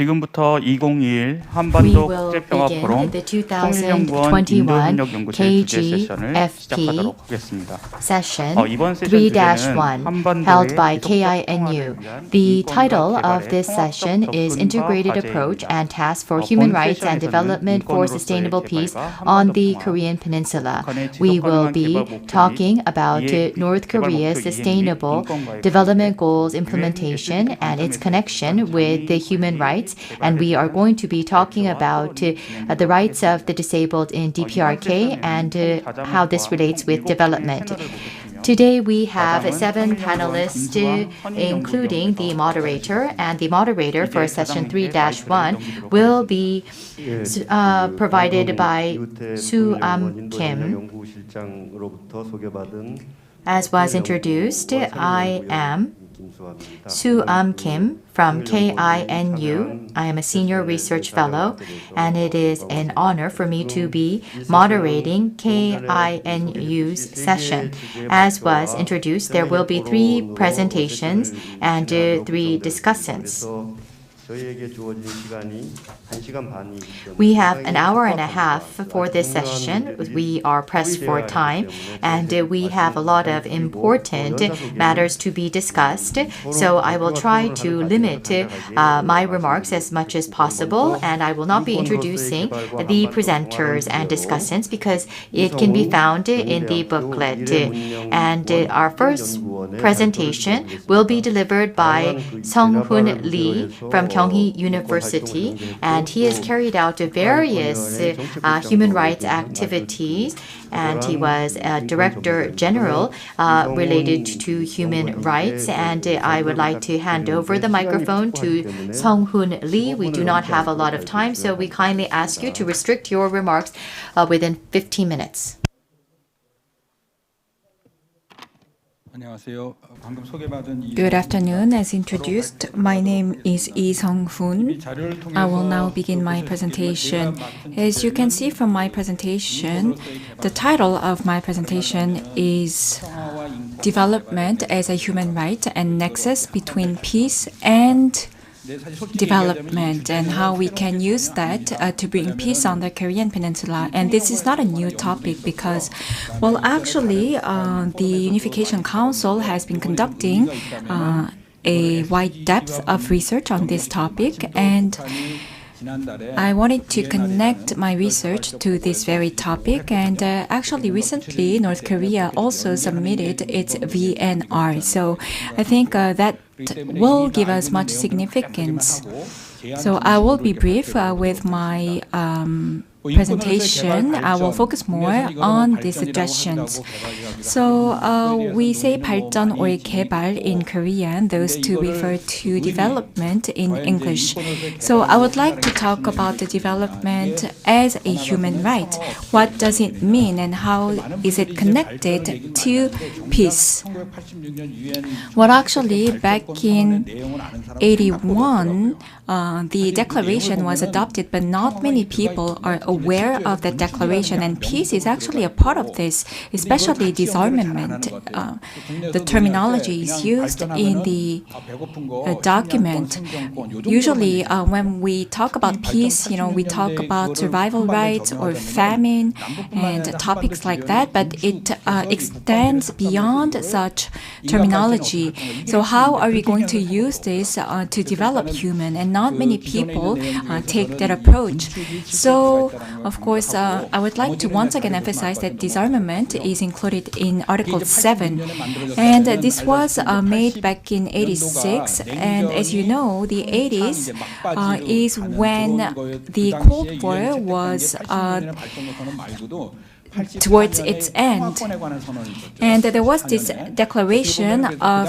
지금부터 2021 We 한반도 will 국제평화 begin 포럼 the 통일연구원 2021 인도협력연구실 주재 세션을 KGFP 시작하도록 하겠습니다. session 이번 세션 주제는 3-1 held by 지속적 KINU. 평화를 위한 The 인권과 title of 개발의 this session 통합적 is 접근과 Integrated 과제입니다. Approach and Task for Human Rights and Development for Sustainable Peace on the Korean Peninsula. We will be talking about North Korea's Sustainable Development Goals implementation and its connection with the human rights, and we are going to be talking about the rights of the disabled in DPRK and how this relates with development. Today we have 7 panelists, including the moderator, and the moderator for session 3-1 will be provided by Soo-am Kim. As was introduced, I am Soo-am Kim from KINU. I am a senior research fellow, and it is an honor for me to be moderating KINU's session. As was introduced, there will be 3 presentations and 3 discussants. We have an hour and a half for this session. We are pressed for time, and we have a lot of important matters to be discussed. So I will try to limit my remarks as much as possible, and I will not be introducing the presenters and discussants because it can be found in the booklet. And our first presentation will be delivered by Sung-hoon Lee from Kyunghee University, and he has carried out various human rights activities, and he was a Director General related to human rights. And I would like to hand over the microphone to Sung-hoon Lee. We do not have a lot of time, so we kindly ask you to restrict your remarks within 15 minutes. Good afternoon. As introduced, my name is Lee Sung-hoon. I will now begin my presentation. As you can see from my presentation, the title of my presentation is Development as a Human Right and Nexus Between Peace and Development, and how we can use that to bring peace on the Korean Peninsula. And this is not a new topic because, well, actually, the Unification Council has been conducting a wide depth of research on this topic, and I wanted to connect my research to this very topic, and actually recently North Korea also submitted its VNR, so I think that will give us much significance. So I will be brief with my presentation. I will focus more on the suggestions. So we say 발전 or 개발 in Korean. Those two refer to development in English. So I would like to talk about the development as a human right. What does it mean and how is it connected to peace? Well, actually, back in 81, the declaration was adopted, but not many people are aware of the declaration, and peace is actually a part of this, especially disarmament. The terminology is used in the document. Usually, when we talk about peace, we talk about survival rights or famine and topics like that, but it extends beyond such terminology. So how are we going to use this to develop human? And not many people take that approach. So, of course, I would like to once again emphasize that disarmament is included in Article 7. And this was made back in 86. And as you know, the 80s is when the Cold War was towards its end. And there was this declaration of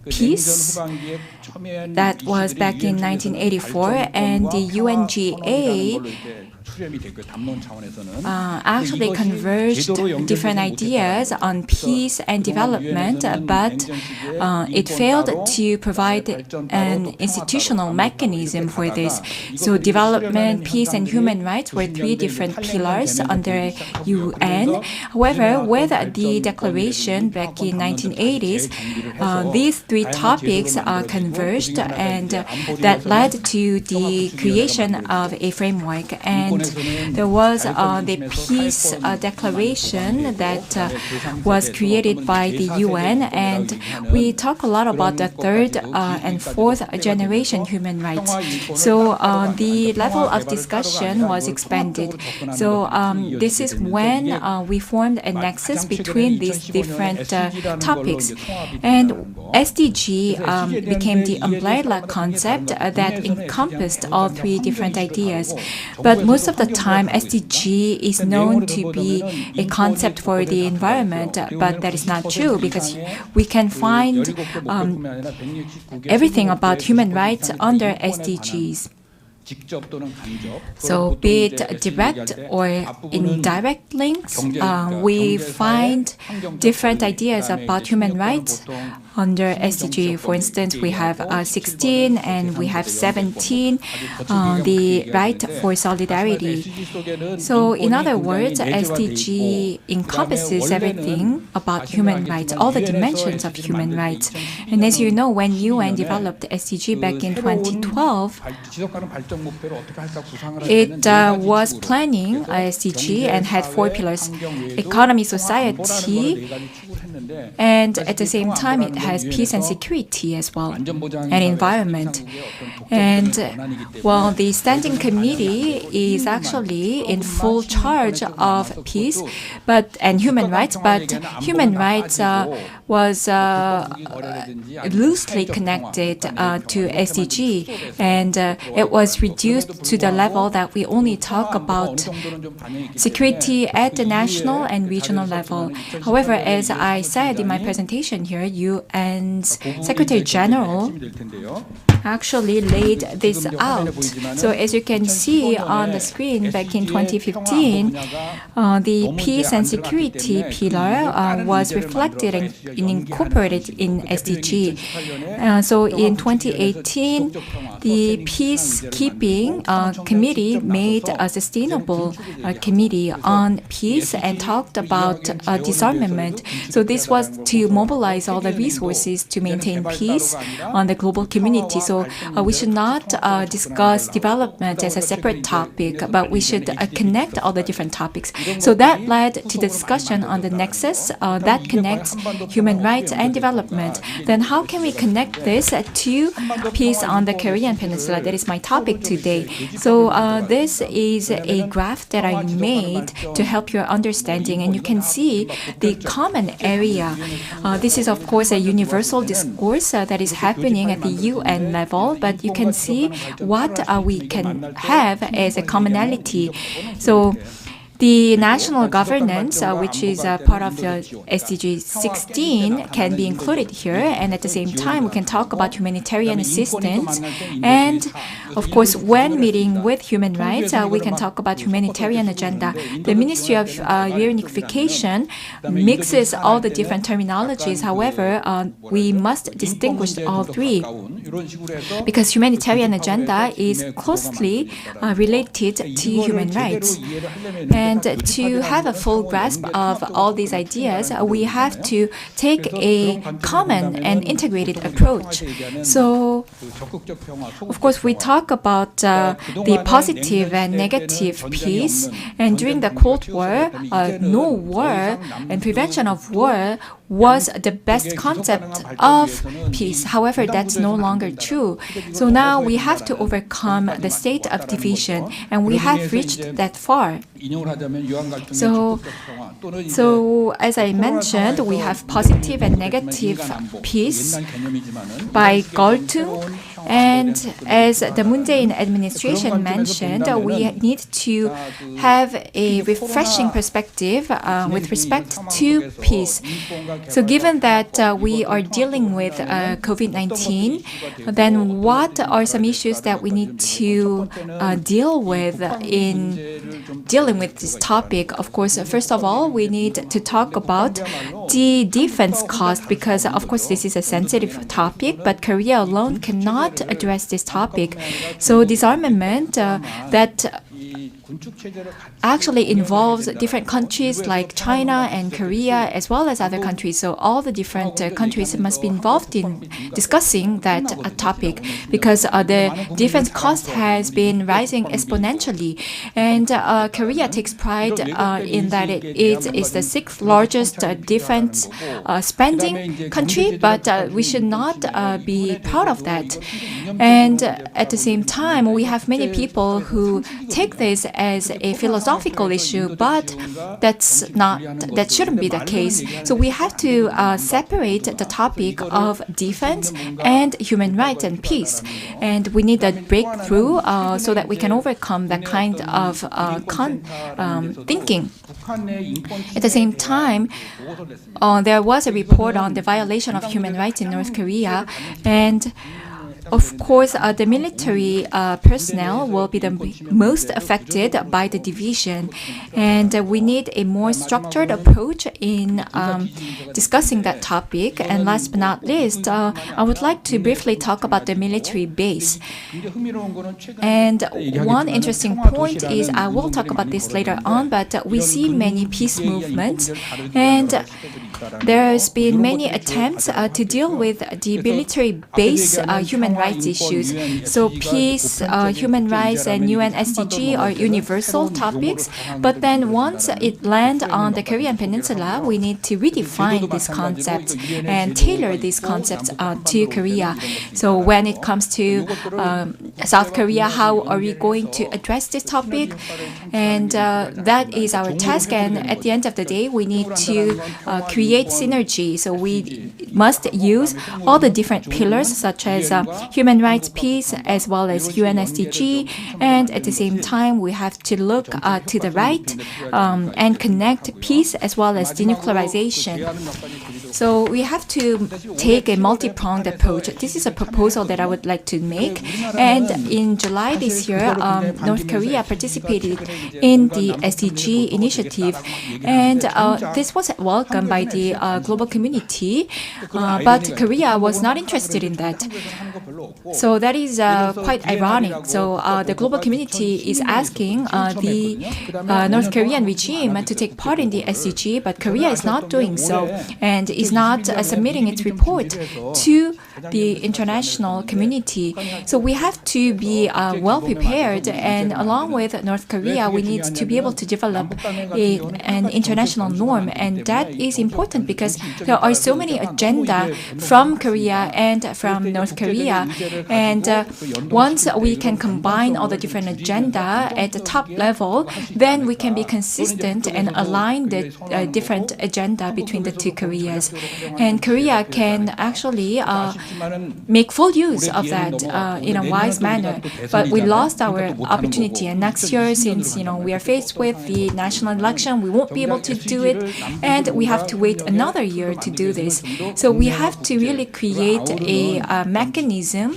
peace that was back in 1984, and the UNGA actually converged different ideas on peace and development, but it failed to provide an institutional mechanism for this. So development, peace, and human rights were three different pillars under UN. However, with the declaration back in 1980s, these three topics converged, and that led to the creation of a framework. And there was the peace declaration that was created by the UN, and we talk a lot about the third and fourth generation human rights. So the level of discussion was expanded. So this is when we formed a nexus between these different topics. And SDG became the umbrella concept that encompassed all three different ideas. But most of the time, SDG is known to be a concept for the environment, but that is not true, because we can find everything about human rights under SDGs. So be it direct or indirect links, we find different ideas about human rights under SDG. For instance, we have 16 and we have 17, the right for solidarity. So in other words, SDG encompasses everything about human rights, all the dimensions of human rights. And as you know, when UN developed SDG back in 2012, it was planning SDG and had 4 pillars: economy, society, and at the same time it has peace and security as well, and environment. And well, the standing committee is actually in full charge of peace and human rights, but human rights was loosely connected to SDG, and it was reduced to the level that we only talk about security at the national and regional level. However, as I said in my presentation here, UN's Secretary General actually laid this out. So as you can see on the screen, back in 2015, the peace and security pillar was reflected and incorporated in SDG. So in 2018, the peacekeeping committee made a sustainable committee on peace and talked about disarmament. So this was to mobilize all the resources to maintain peace on the global community. So we should not discuss development as a separate topic, but we should connect all the different topics. So that led to the discussion on the nexus that connects human rights and development. Then how can we connect this to peace on the Korean Peninsula? That is my topic today. So this is a graph that I made to help your understanding, and you can see the common area. This is, of course, a universal discourse that is happening at the UN level, but you can see what we can have as a commonality. So the national governance, which is part of the SDG 16, can be included here. And at the same time, we can talk about humanitarian assistance. And of course, when meeting with human rights, we can talk about humanitarian agenda. The Ministry of Unification mixes all the different terminologies. However, we must distinguish all three, because humanitarian agenda is closely related to human rights. And to have a full grasp of all these ideas, we have to take a common and integrated approach. So, of course, we talk about the positive and negative peace. And during the Cold War, no war and prevention of war was the best concept of peace. However, that's no longer true. So now we have to overcome the state of division, and we have reached that far. So as I mentioned, we have positive and negative peace. By Galtung, And as the Moon Jae-in administration mentioned, we need to have a refreshing perspective with respect to peace. So given that we are dealing with COVID-19, then what are some issues that we need to deal with in dealing with this topic? Of course, first of all, we need to talk about the defense cost because, of course, this is a sensitive topic, but Korea alone cannot address this topic. So disarmament that actually involves different countries like China and Korea as well as other countries. So all the different countries must be involved in discussing that topic because the defense cost has been rising exponentially. And Korea takes pride in that it is the 6th largest defense spending country, but we should not be proud of that. And at the same time, we have many people who take this as a philosophical issue, but that shouldn't be the case. So we have to separate the topic of defense and human rights and peace. And we need a breakthrough so that we can overcome that kind of thinking. At the same time, there was a report on the violation of human rights in North Korea, and of course, the military personnel will be the most affected by the division, and we need a more structured approach in discussing that topic. And last but not least, I would like to briefly talk about the military base. And one interesting point is, I will talk about this later on, but we see many peace movements, and there's been many attempts to deal with the military base human rights issues. So peace, human rights, and UN SDG are universal topics. But then once it lands on the Korean Peninsula, we need to redefine these concepts and tailor these concepts to Korea. So when it comes to South Korea, how are we going to address this topic? And that is our task. And at the end of the day, we need to create synergy. So we must use all the different pillars such as human rights, peace, as well as UN SDG. And at the same time, we have to look to the right and connect peace as well as denuclearization. So we have to take a multi-pronged approach. This is a proposal that I would like to make. And in July this year, North Korea participated in the SDG initiative. And this was welcomed by the global community. But Korea was not interested in that. So that is quite ironic. So the global community is asking the North Korean regime to take part in the SDG, but Korea is not doing so and is not submitting its report to the international community. So we have to be well prepared, and along with North Korea, we need to be able to develop an international norm, and that is important because there are so many agenda from Korea and from North Korea, and once we can combine all the different agenda at the top level, then we can be consistent and align the different agenda between the two Koreas, and Korea can actually make full use of that in a wise manner. But we lost our opportunity, and next year, since we are faced with the national election, we won't be able to do it, and we have to wait another year to do this. So we have to really create a mechanism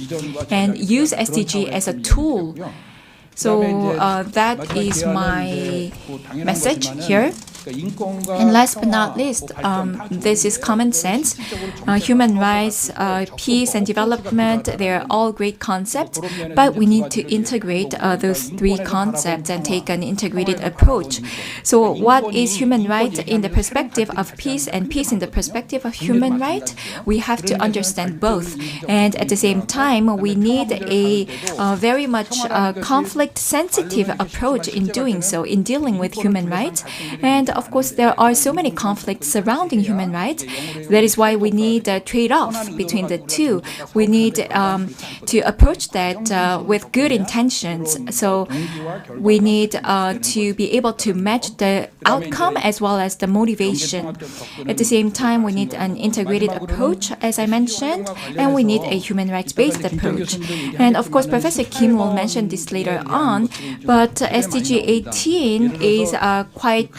and use SDG as a tool. So that is my message here. And last but not least, this is common sense. Human rights, peace, and development, they're all great concepts, but we need to integrate those three concepts and take an integrated approach. So what is human rights in the perspective of peace and peace in the perspective of human rights? We have to understand both. And at the same time, we need a very much conflict-sensitive approach in doing so, in dealing with human rights. And And of course, there are so many conflicts surrounding human rights. That is why we need a trade-off between the two. We need to approach that with good intentions. So we need to be able to match the outcome as well as the motivation. At the same time, we need an integrated approach, as I mentioned, and we need a human rights-based approach. And of course, Professor Kim will mention this later on, but SDG 18 is quite,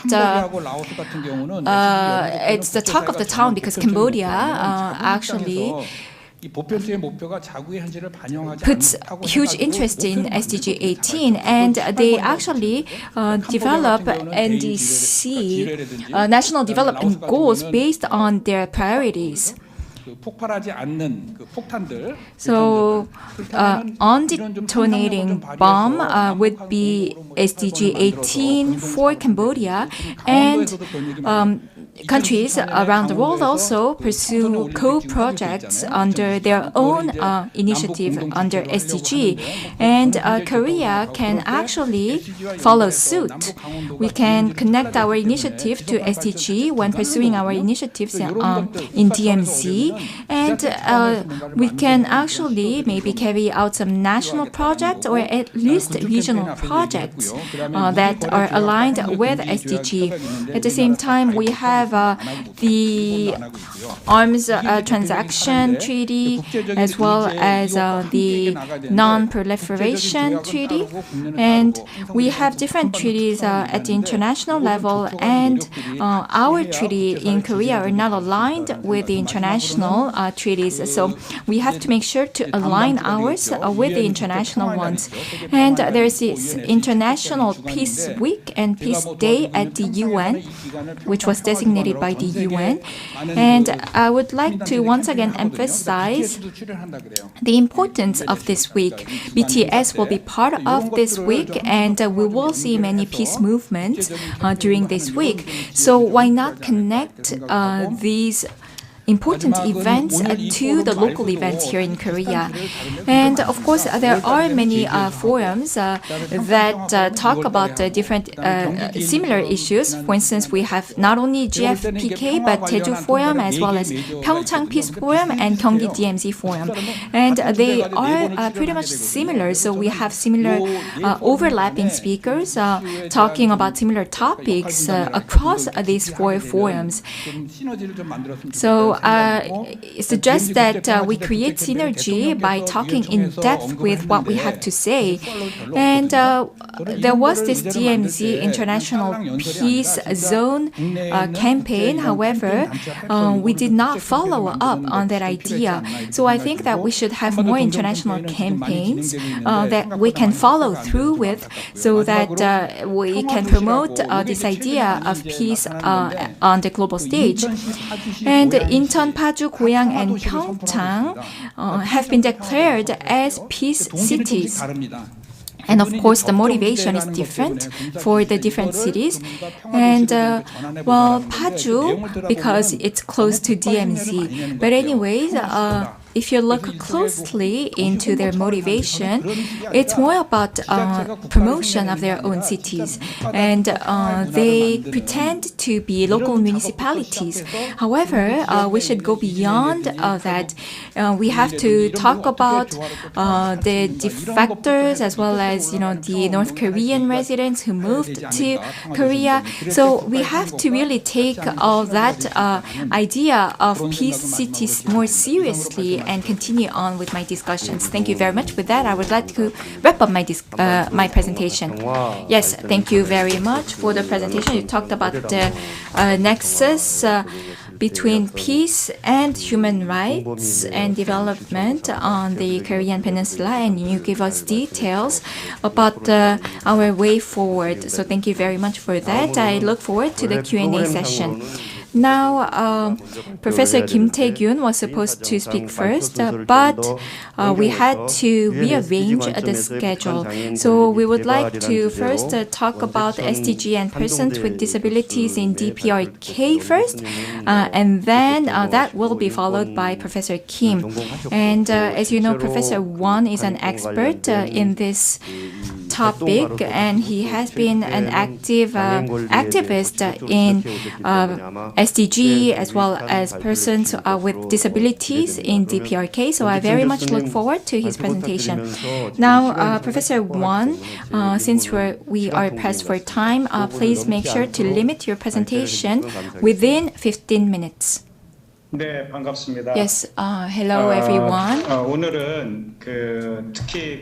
it's the talk of the town because Cambodia actually puts huge interest in SDG 18, and they actually develop NDC, National Development Goals, based on their priorities. So, undetonating bomb would be SDG 18 for Cambodia, and countries around the world also pursue co-projects under their own initiative under SDG, and Korea can actually follow suit. We can connect our initiative to SDG when pursuing our initiatives in DMZ, and we can actually maybe carry out some national projects or at least regional projects that are aligned with SDG. At the same time, we have the Arms Transaction Treaty as well as the Non-Proliferation Treaty, and we have different treaties at the international level, and our treaty in Korea are not aligned with the international treaties, so we have to make sure to align ours with the international ones. And there's this International Peace Week and Peace Day at the UN, which was designated by the UN, and I would like to once again emphasize the importance of this week. BTS will be part of this week, and we will see many peace movements during this week. So why not connect these important events to the local events here in Korea. And of course, there are many forums that talk about different similar issues. For instance, we have not only GFPK, but Jeju Forum, as well as Pyeongchang Peace Forum and Gyeonggi DMZ Forum. And they are pretty much similar, so we have similar overlapping speakers talking about similar topics across these four forums. So suggest that we create synergy by talking in depth with what we have to say. And there was this DMZ International Peace Zone campaign. However, we did not follow up on that idea. So I think that we should have more international campaigns that we can follow through with, so that we can promote this idea of peace on the global stage. And Incheon, Paju, Goyang, and Pyeongchang have been declared as peace cities. And of course, the motivation is different for the different cities. And well, Paju, because it's close to DMZ. But anyways, if you look closely into their motivation, it's more about promotion of their own cities. And they pretend to be local municipalities. However, we should go beyond that. We have to talk about the defectors as well as, the North Korean residents who moved to Korea. So we have to really take all that idea of peace cities more seriously and continue on with my discussions. Thank you very much. With that, I would like to wrap up my my presentation. Wow. Yes, thank you very much for the presentation. You talked about the nexus between peace and human rights and development on the Korean Peninsula, and you gave us details about our way forward. So thank you very much for that. I look forward to the Q&A session. Now, Professor Kim Tae-gyun was supposed to speak first, but we had to rearrange the schedule. So we would like to first talk about SDG and persons with disabilities in DPRK first, and then that will be followed by Professor Kim. And as you know, Professor Won is an expert in this topic, and he has been an active activist in SDG as well as persons with disabilities in DPRK. So I very much look forward to his presentation. Now, Professor Won, since we are pressed for time, please make sure to limit your presentation within 15 minutes. 네, 반갑습니다. Yes, hello everyone. 오늘은 특히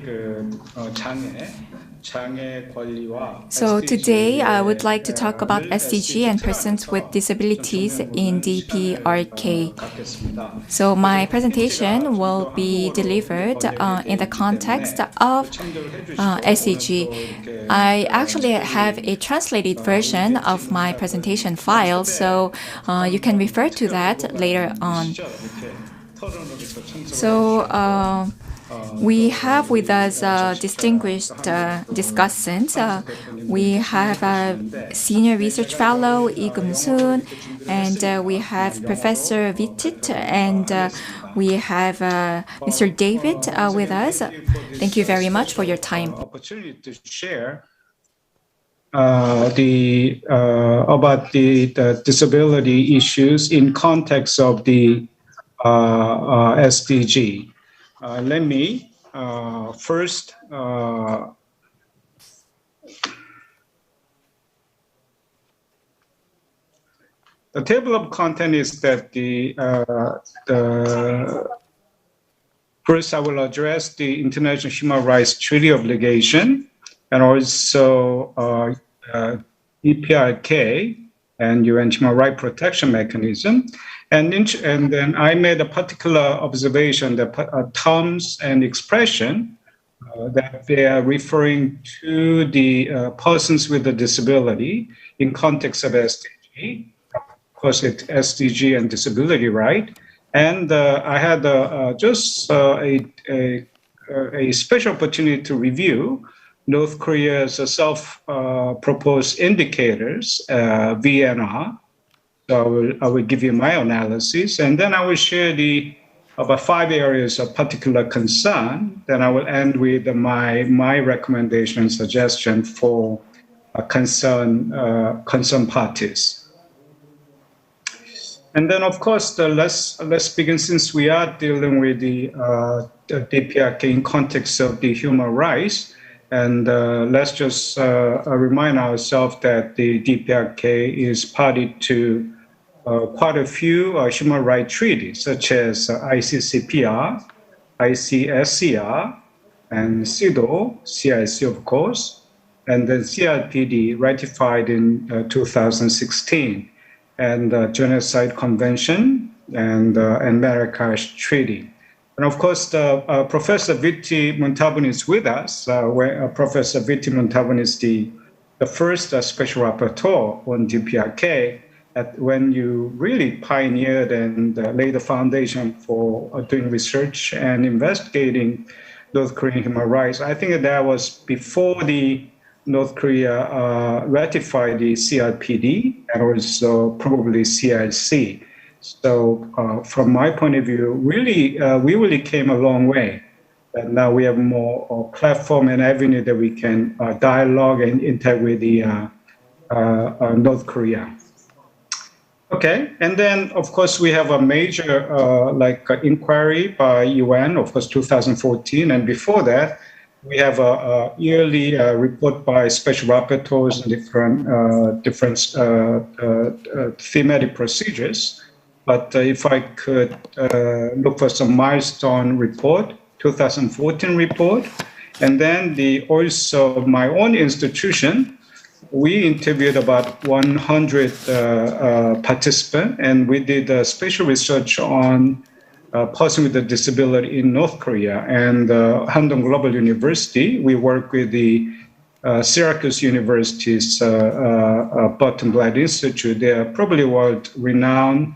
장애 권리와 So today I would like to talk about SDG and persons with disabilities in DPRK. So my presentation will be delivered in the context of SDG. I actually have a translated version of my presentation file, so you can refer to that later on. So we have with us distinguished discussants. We have a Senior Research Fellow, Lee Kum-soon, and we have Professor Vitit, and we have Mr. David with us. Thank you very much for your time. Opportunity to share about the disability issues in context of the SDG. Let me first the table of content is that first I will address the International Human Rights Treaty obligation and also EPRK and UN Human Rights Protection Mechanism. And then I made a particular observation that terms and expression that they are referring to the persons with a disability in context of SDG. Of course, it's SDG and disability right. And I had just a special opportunity to review North Korea's self-proposed indicators, VNR. So I will give you my analysis, and then I will share about 5 areas of particular concern. Then I will end with my recommendation and suggestion for concerned parties. And then, of course, let's begin, since we are dealing with the DPRK in context of the human rights. And let's just remind ourselves that the DPRK is party to quite a few human rights treaties, such as ICCPR, ICSCR, and CEDAW, CIC, of course, and then CRPD, ratified in 2016, and Genocide Convention, and Marrakesh Treaty. And of course, Professor Vitti Montalban is with us. Professor Vitti Montalban is the first special rapporteur on DPRK when you really pioneered and laid the foundation for doing research and investigating North Korean human rights. I think that was before the North Korea ratified the CRPD and also probably CIC. So from my point of view, really, we really came a long way. And now we have more platform and avenue that we can dialogue and interact with the North Korea. Okay, and then of course we have a major inquiry by UN, of course 2014, and before that we have a yearly report by special rapporteurs and different thematic procedures. But if I could look for some milestone report, 2014 report, and then also my own institution, we interviewed about 100 participants, and we did special research on person with a disability in North Korea. And Handong Global University, we work with the Syracuse University's Burton Blatt Institute. They are probably world-renowned,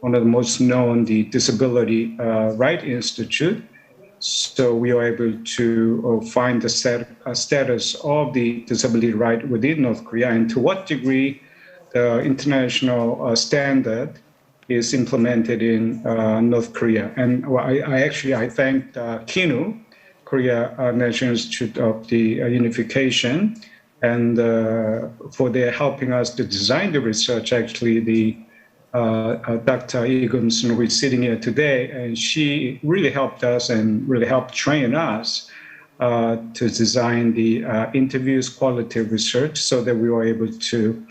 one of the most known, the Disability Right Institute. So we are able to find the status of the disability right within North Korea and to what degree the international standard is implemented in North Korea. And I thanked Kinu Korea National Institute of the Unification, and for their helping us to design the research. Actually, the Dr. Eganson, who is sitting here today, and she really helped us and really helped train us to design the interviews, qualitative research, so that we were able to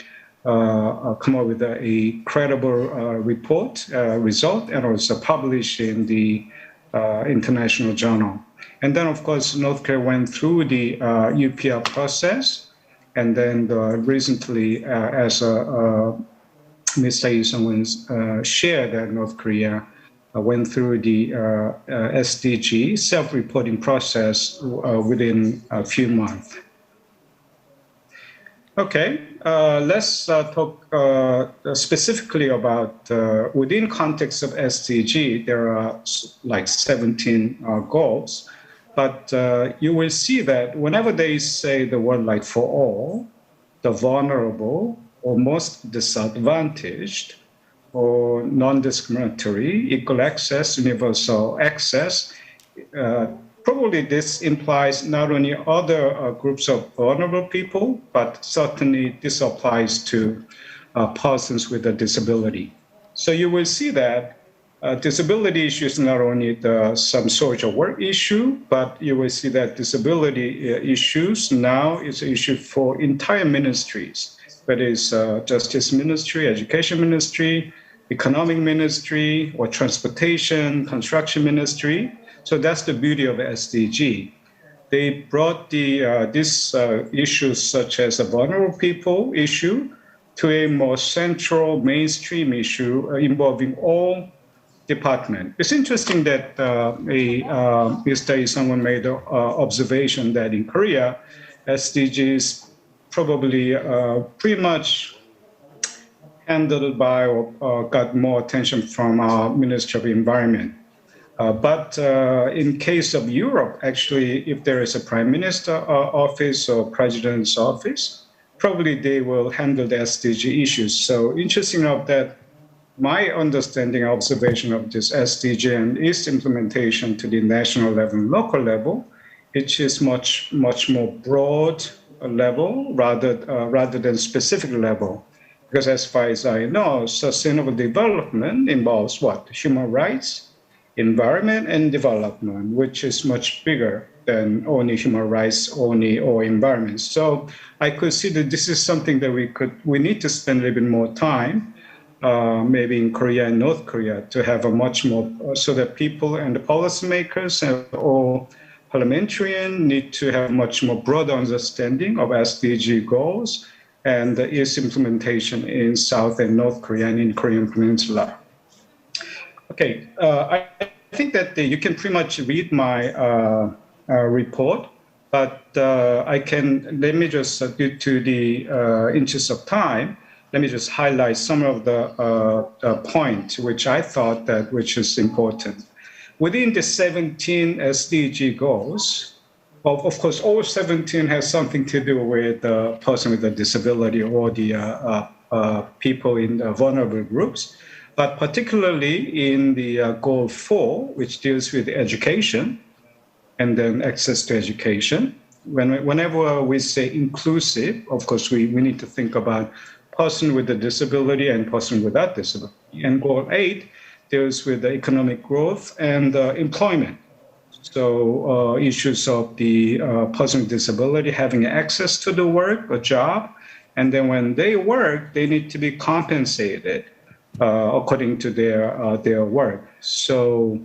come up with a credible report result and also publish in the international journal. And then, of course, North Korea went through the UPR process, and then recently, as Mr. Lee Sung-won shared, that North Korea went through the SDG self-reporting process within a few months. Okay, let's talk specifically about within context of SDG. There are like 17 goals, but you will see that whenever they say the word like for all, the vulnerable or most disadvantaged, or non-discriminatory, equal access, universal access, probably this implies not only other groups of vulnerable people, but certainly this applies to persons with a disability. So you will see that disability issue is not only some social work issue, but you will see that disability issues now is an issue for entire ministries, whether it's Justice Ministry, Education Ministry, Economic Ministry, or Transportation, Construction Ministry. So that's the beauty of SDG. They brought these issues such as the vulnerable people issue to a more central mainstream issue involving all departments. It's interesting that Mr. Lee Sung-won made an observation that in Korea, SDGs probably pretty much handled by or got more attention from our Ministry of Environment. But in case of Europe, actually, if there is a prime minister office or president's office, probably they will handle the SDG issues. So interesting enough that my understanding, observation of this SDG and its implementation to the national level and local level, it is much more broad level rather than specific level. Because as far as I know, sustainable development involves what? Human rights, environment, and development, which is much bigger than only human rights only or environment. So I could see that this is something that we need to spend a little bit more time, maybe in Korea and North Korea, to have a much more, so that people and the policymakers or parliamentarians need to have much more broad understanding of SDG goals and its implementation in South and North Korea and in Korean Peninsula. Okay, I think that you can pretty much read my report, but let me just, due to the interest of time, let me just highlight some of the points which I thought which is important. Within the 17 SDG goals, of course, all 17 has something to do with the person with a disability or the people in the vulnerable groups. But particularly in the goal 4, which deals with education and then access to education, whenever we say inclusive, of course, we need to think about person with a disability and person without disability. And goal 8 deals with the economic growth and employment. So issues of the person with disability having access to the work, a job, and then when they work, they need to be compensated according to their work. So,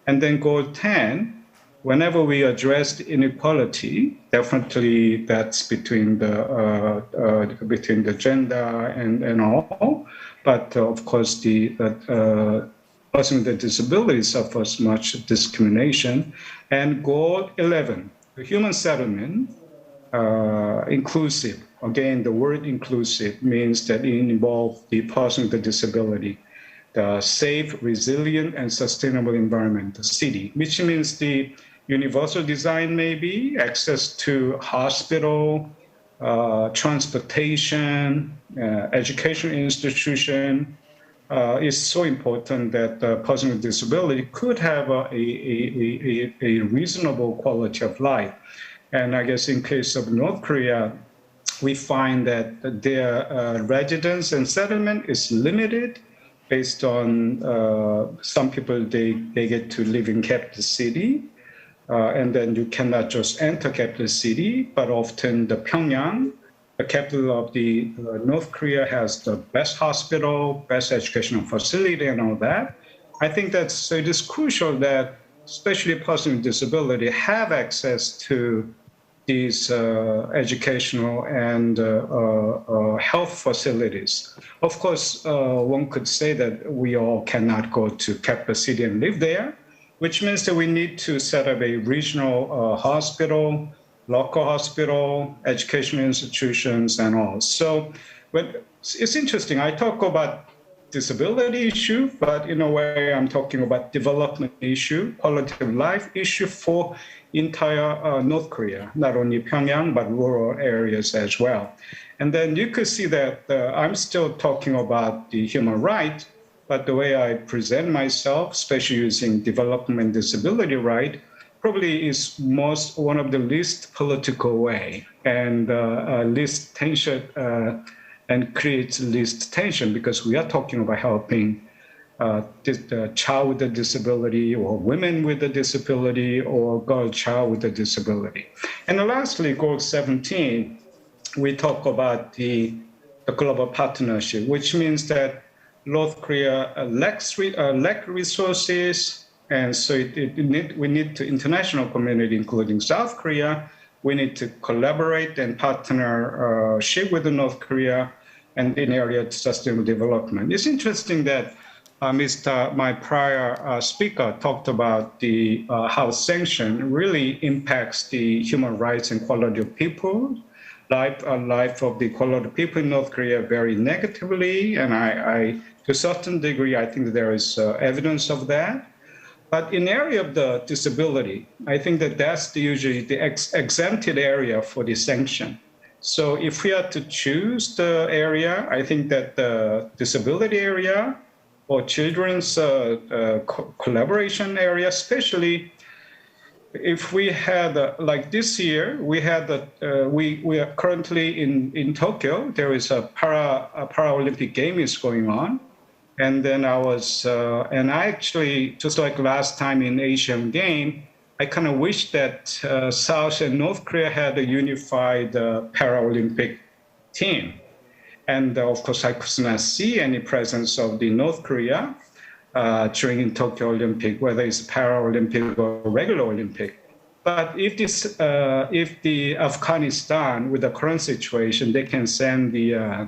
and then goal 10, whenever we address the inequality, definitely that's between the gender and all, but of course the person with a disability suffers much discrimination. And goal 11, the human settlement, inclusive. Again, the word inclusive means that it involves the person with a disability, the safe, resilient, and sustainable environment, the city, which means the universal design maybe, access to hospital, transportation, education institution, is so important that the person with disability could have a reasonable quality of life. And I guess in case of North Korea, we find that their residence and settlement is limited based on some people, they get to live in capital city. And then you cannot just enter capital city, but often the Pyongyang, the capital of the North Korea, has the best hospital, best educational facility, and all that. I think that it is crucial that especially persons with disability have access to these educational and health facilities. Of course, one could say that we all cannot go to capital city and live there, which means that we need to set up a regional hospital, local hospital, educational institutions, and all. So it's interesting. I talk about disability issue, but in a way, I'm talking about development issue, quality of life issue for entire North Korea, not only Pyongyang, but rural areas as well. And then you could see that I'm still talking about the human right, but the way I present myself, especially using development disability right, probably is one of the least political way and least tension and creates least tension, because we are talking about helping the child with a disability, or women with a disability, or girl child with a disability. And lastly, goal 17, we talk about the global partnership, which means that North Korea lacks resources, and so we need to international community, including South Korea. We need to collaborate and partnership with North Korea and in area of sustainable development. It's interesting that my prior speaker talked about the how sanction really impacts the human rights and quality of people, life of the quality of people in North Korea very negatively, and I to a certain degree, I think there is evidence of that. But in area of the disability, I think that that's usually the exempted area for the sanction. So if we are to choose the area, I think that the disability area or children's collaboration area, especially if we had, like this year, we are currently in Tokyo, there is a Paralympic game is going on. And then and I actually, just like last time in Asian game, I kind of wish that South and North Korea had a unified Paralympic team. And of course, I could not see any presence of the North Korea during Tokyo Olympic, whether it's Paralympic or regular Olympic. But if the Afghanistan, with the current situation, they can send the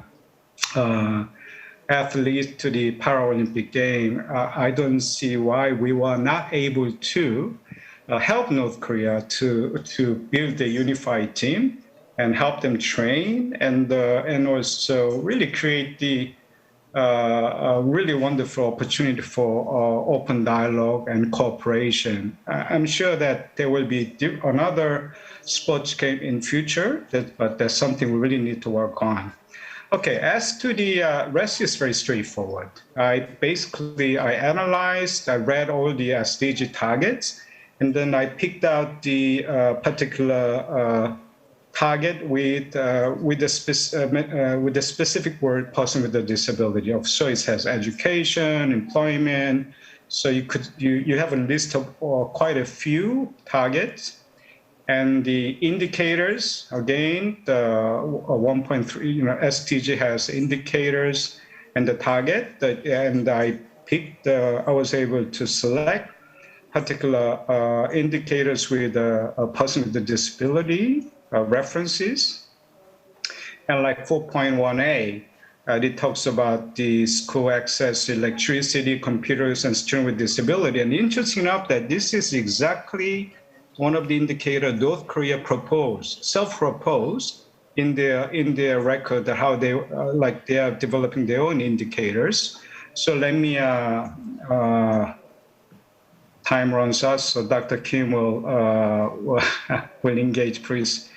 athletes to the Paralympic game, I don't see why we were not able to help North Korea to build a unified team and help them train and also really create the really wonderful opportunity for open dialogue and cooperation. I'm sure that there will be another sports game in future, but that's something we really need to work on. Okay, as to the rest is very straightforward. I analyzed, I read all the SDG targets, and then I picked out the particular target with the specific word person with a disability. So it has education, employment. So you have a list of quite a few targets. And the indicators, again, the 1.3, SDG has indicators and the target. And I was able to select particular indicators with a person with a disability references. And like 4.1a, it talks about the school access, electricity, computers, and students with disability. And interesting enough that this is exactly one of the indicators North Korea self-proposed in their record, how they are developing their own indicators. So let me, time runs out, so Dr. Kim will engage, please.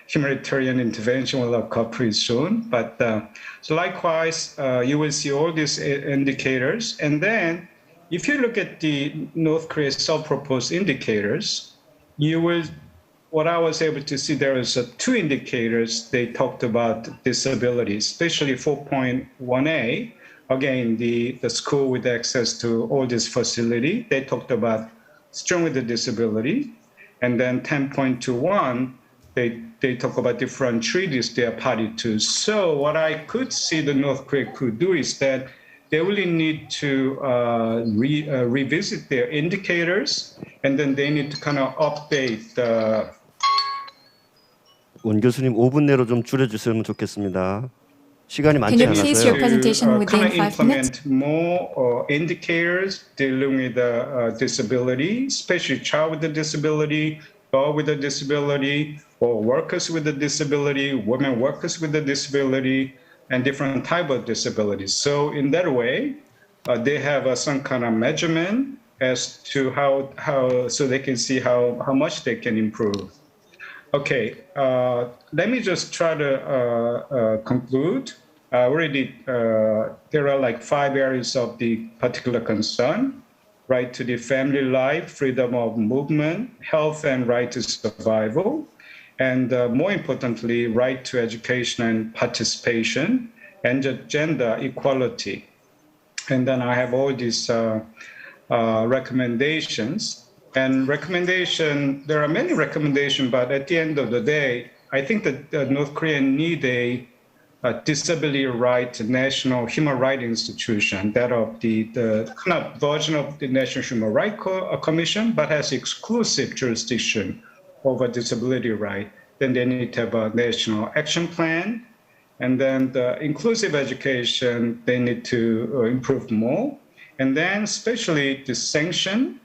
humanitarian intervention will occur pretty soon. But so likewise, you will see all these indicators. And then if you look at the North Korea's self-proposed indicators, you will, what I was able to see, there is two indicators they talked about disability, especially 4.1a. Again, the school with access to all this facility, they talked about strong with the disability. And then 10.21, they talk about different treaties they are party to. So what I could see the North Korea could do is that they really need to revisit their indicators, and then they need to kind of update the. 원 교수님 5분 내로 좀 줄여주시면 좋겠습니다. 시간이 Can 많지 you please your 않아서요. presentation within kind of 5 minutes? implement more indicators dealing with disability, especially child with a disability, dog with a disability, or workers with a disability, women workers with a disability, and different type of disabilities. So in that way, they have some kind of measurement as to how so they can see how much they can improve. Okay, let me just try to conclude. Already, there are like 5 areas of the particular concern: right to the family life, freedom of movement, health and right to survival, and more importantly, right to education and participation, and gender equality. And then I have all these recommendations. And there are many recommendations, but at the end of the day, I think that North Korea need a disability right national human rights institution, that of the kind of version of the National Human Rights Commission, but has exclusive jurisdiction over disability right. Then they need to have a national action plan. And then the inclusive education, they need to improve more. And then especially the sanction.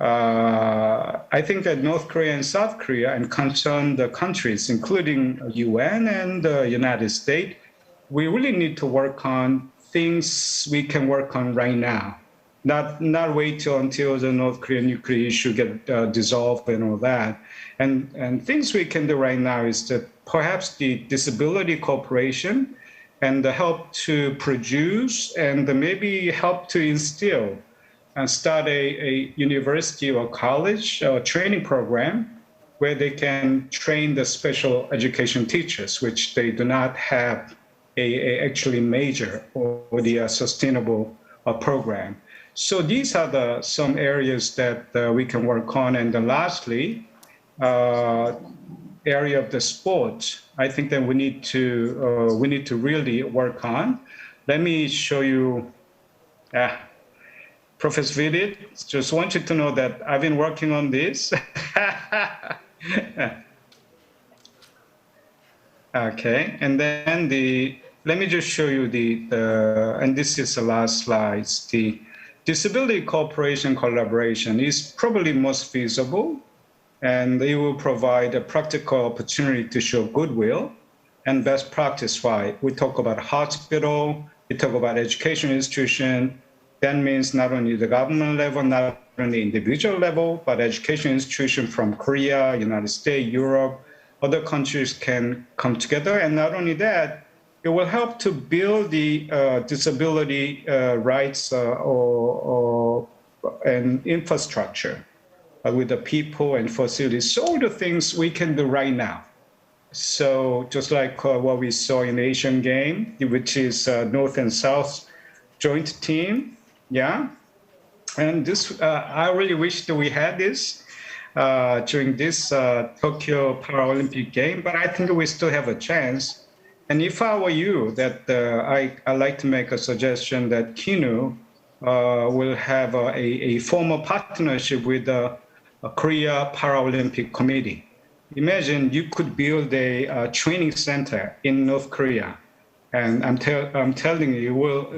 I think that North Korea and South Korea and concerned countries, including UN and the United States, we really need to work on things we can work on right now. Not wait until the North Korean nuclear issue get dissolved and all that. And things we can do right now is that perhaps the disability cooperation and the help to produce and maybe help to instill and start a university or college or training program where they can train the special education teachers, which they do not have a actually major or the sustainable program. So these are some areas that we can work on. And then lastly, area of the sport, I think that we need to really work on. Let me show you. Professor Vidit, just want you to know that I've been working on this. Okay, and then let me just show you and this is the last slide. The disability cooperation collaboration is probably most feasible, and it will provide a practical opportunity to show goodwill and best practice. Why? We talk about hospital, we talk about education institution. That means not only the government level, not only individual level, but education institution from Korea, United States, Europe, other countries can come together. And not only that, it will help to build the disability rights and infrastructure with the people and facilities. So all the things we can do right now. So just like what we saw in the Asian game, which is North and South joint team. Yeah, and this I really wish that we had this during this Tokyo Paralympic game, but I think we still have a chance. And if I were you, that I'd like to make a suggestion that KINU will have a formal partnership with the Korea Paralympic Committee. Imagine you could build a training center in North Korea, and I'm telling you,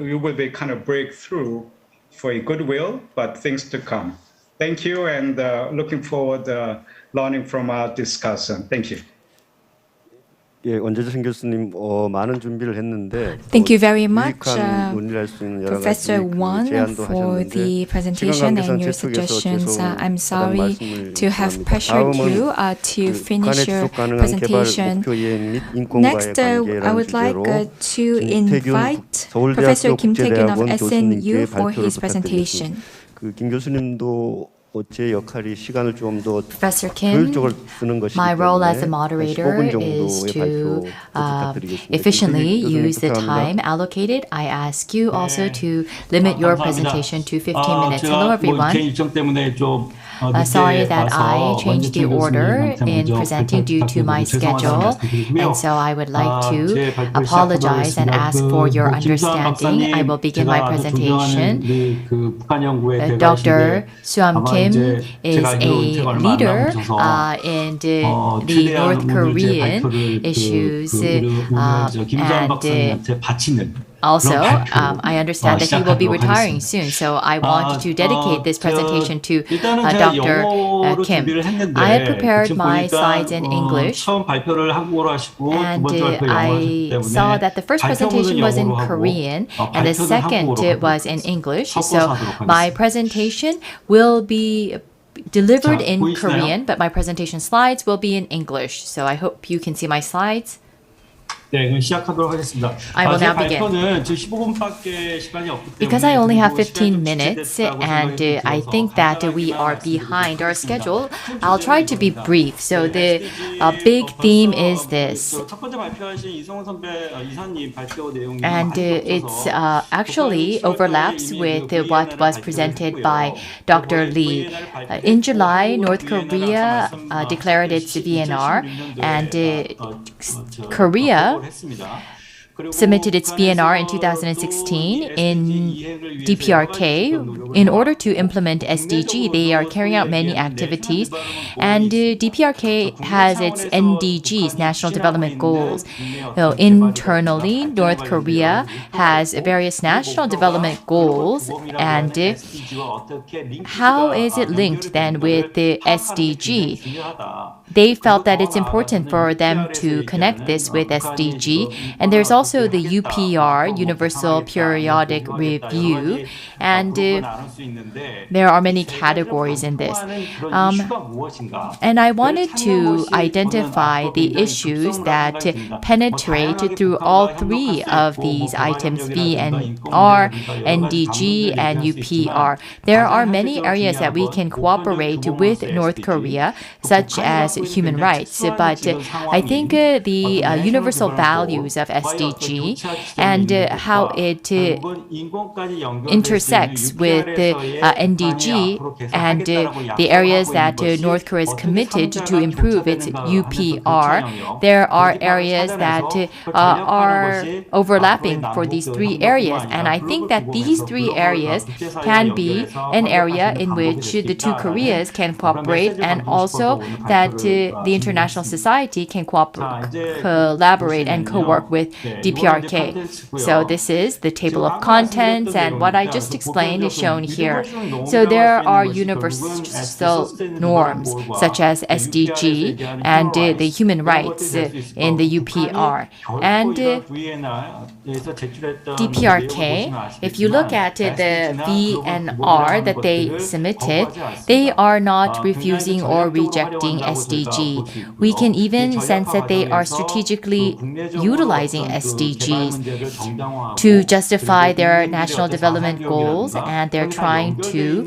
you will be kind of breakthrough for a goodwill, but things to come. Thank you, and looking forward to learning from our discussion. Thank you. 예, 원재정 교수님 많은 준비를 했는데 Thank you very much, 유익한 논의를 할 수 있는 여러 가지 Professor Won, 제안도 for the 하셨는데 presentation 시간 and your 관계상 제 쪽에서 suggestions. 죄송하다는 I'm sorry 말씀을 to have 드립니다. pressured 다음은 you to finish 북한의 your 지속 가능한 개발 presentation. 목표 이행 및 인권과의 Next, I 관계라는 would like 주제로 to 김태균 invite 서울대학교 Professor Kim Taekyun of 국제대학원 SNU 교수님께 for 발표를 his presentation. 부탁드리겠습니다. 김 교수님도 제 역할이 시간을 좀 더 Professor Kim, 효율적으로 쓰는 것이기 my role as a 때문에 moderator 15분 is 정도의 to 발표 부탁드리겠습니다. efficiently 김태균 교수님 use the 부탁합니다. time allocated. I ask you also to limit your presentation to 15 minutes. Hello, everyone. 일정 때문에 좀 Sorry that I changed the order in presenting due to my schedule, and so I would like to apologize and ask for your understanding. I will begin my presentation. Dr. Suam Kim is a leader in the North Korean issues, and also, I understand that he will be retiring soon, so I want to dedicate this presentation to Dr. Kim. I had prepared my slides in English, and I saw that the first presentation was in Korean, and the second was in English, so my presentation will be delivered in Korean, but my presentation slides will be in English, so I hope you can see my slides. 네, 그럼 시작하도록 하겠습니다. I will now begin. 발표는 지금 15분밖에 시간이 없기 때문에 Because I only have 15 minutes and I think that we are behind our schedule, I'll try to be brief. So the big theme is this. 첫 번째 발표하신 이성훈 선배 이사님 발표 내용이 And it's actually overlaps with what was presented by Dr. Lee. In July, North Korea declared its VNR, and Korea submitted its VNR in 2016 in DPRK. In order to implement SDG, they are carrying out many activities, and DPRK has its NDGs, National Development Goals. So internally, North Korea has various national development goals, and how is it linked then with the SDG? They felt that it's important for them to connect this with SDG, and there's also the UPR, Universal Periodic Review, and there are many categories in this. And I wanted to identify the issues that penetrate through all three of these items, VNR, NDG, and UPR. There are many areas that we can cooperate with North Korea, such as human rights, but I think the universal values of SDG and how it intersects with the NDG and the areas that North Korea is committed to improve its UPR, there are areas that are overlapping for these three areas, and I think that these three areas can be an area in which the two Koreas can cooperate, and also that the international society can collaborate and co-work with DPRK. So this is the table of contents, and what I just explained is shown here. So there are universal norms such as SDG and the human rights in the UPR. And DPRK, if you look at the VNR that they submitted, they are not refusing or rejecting SDG. We can even sense that they are strategically utilizing SDGs to justify their national development goals, and they're trying to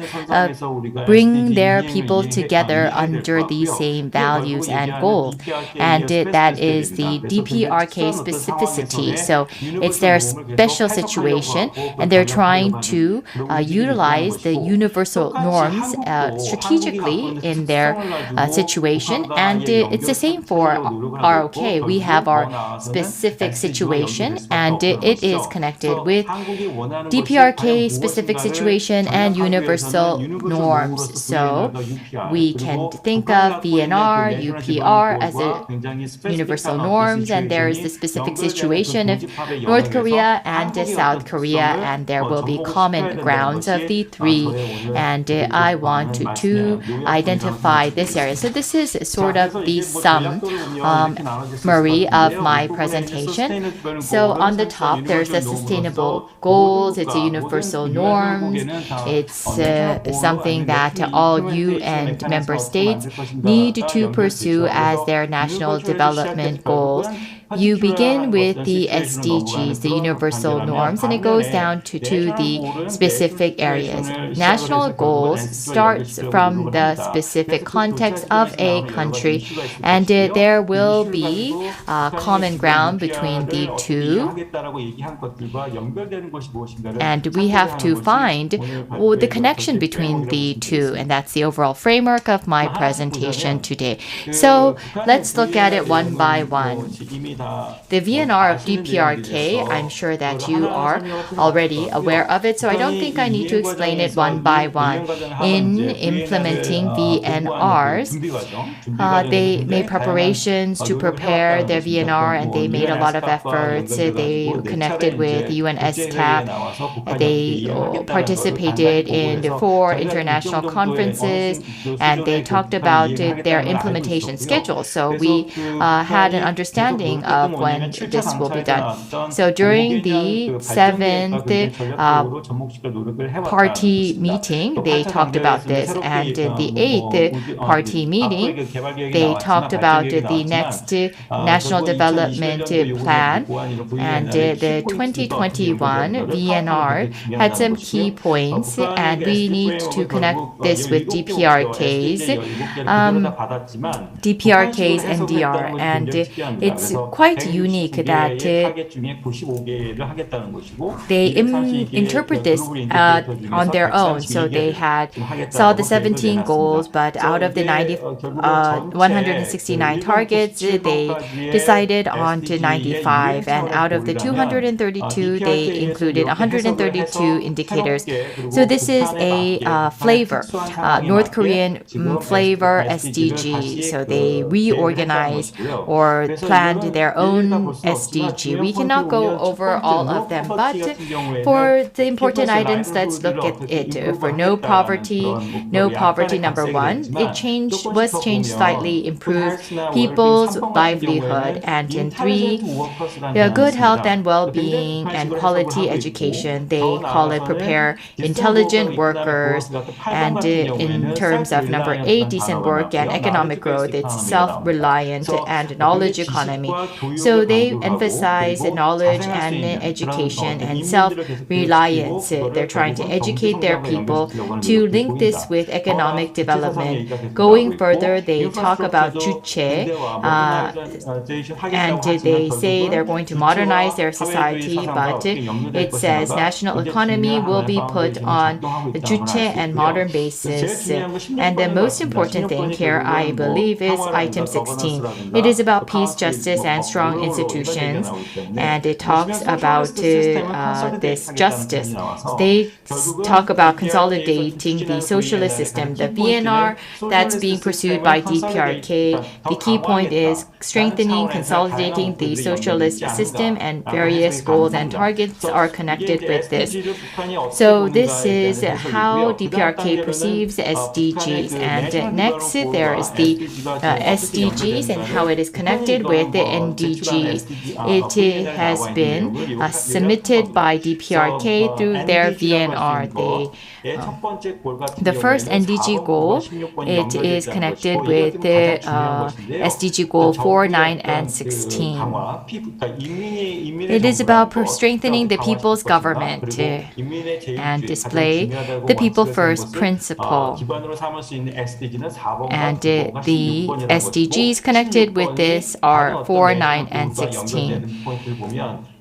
bring their people together under these same values and goals. And that is the DPRK specificity. So it's their special situation, and they're trying to utilize the universal norms strategically in their situation. And it's the same for ROK. We have our specific situation situation, and it is connected with DPRK specific situation and universal norms. So we can think of VNR, UPR as a universal norms, and there is the specific situation of North Korea and South Korea, and there will be common grounds of the three, and I want to identify this area. So this is sort of the summary of my presentation. So on the top, there's the sustainable goals, it's a universal norms, it's something that all UN member states need to pursue as their national development goals. You begin with the SDGs, the universal norms, and it goes down to the specific areas. National goals starts from the specific context of a country, and there will be common ground between the two. And we have to find the connection between the two, and that's the overall framework of my presentation today. So let's look at it one by one. The VNR of DPRK, I'm sure that you are already aware of it, so I don't think I need to explain it one by one. In implementing VNRs, they made preparations to prepare their VNR, and they made a lot of efforts. They connected with UN SCAP. They participated in 4 international conferences, and they talked about their implementation schedule. So we had an understanding of when this will be done. So during the 7th party meeting, they talked about this, and the 8th party meeting, they talked about the next national development plan, and the 2021 VNR had some key points, and we need to connect this with DPRK's NDR, and it's quite unique that they interpret this on their own. So they saw the 17 goals, but out of the 169 targets, they decided on to 95, and out of the 232, they included 132 indicators. So this is a flavor, North Korean flavor SDG. So they reorganized or planned their own SDG. We cannot go over all of them, but for the important items, let's look at it. For no poverty number 1, it was changed slightly, improve people's livelihood, and in 3, good health and well-being and quality education. They call it prepare intelligent workers, and in terms of number 8, decent work and economic growth, it's self-reliant and knowledge economy. So they emphasize knowledge and education and self-reliance. They're trying to educate their people to link this with economic development. Going further, they talk about 주체, and they say they're going to modernize their society, but it says national economy will be put on the 주체 and modern basis. And the most important thing here, I believe, is item 16. It is about peace, justice, and strong institutions, and it talks about this justice. They talk about consolidating the socialist system, the VNR that's being pursued by DPRK. The key point is strengthening, consolidating the socialist system, and various goals and targets are connected with this. So this is how DPRK perceives SDGs. And next, there is the SDGs and how it is connected with the NDGs. It has been submitted by DPRK through their VNR. The first NDG goal, it is connected with the SDG goal 4, 9, and 16. It is about strengthening the people's government and display the people first principle. And the SDGs connected with this are 4, 9, and 16.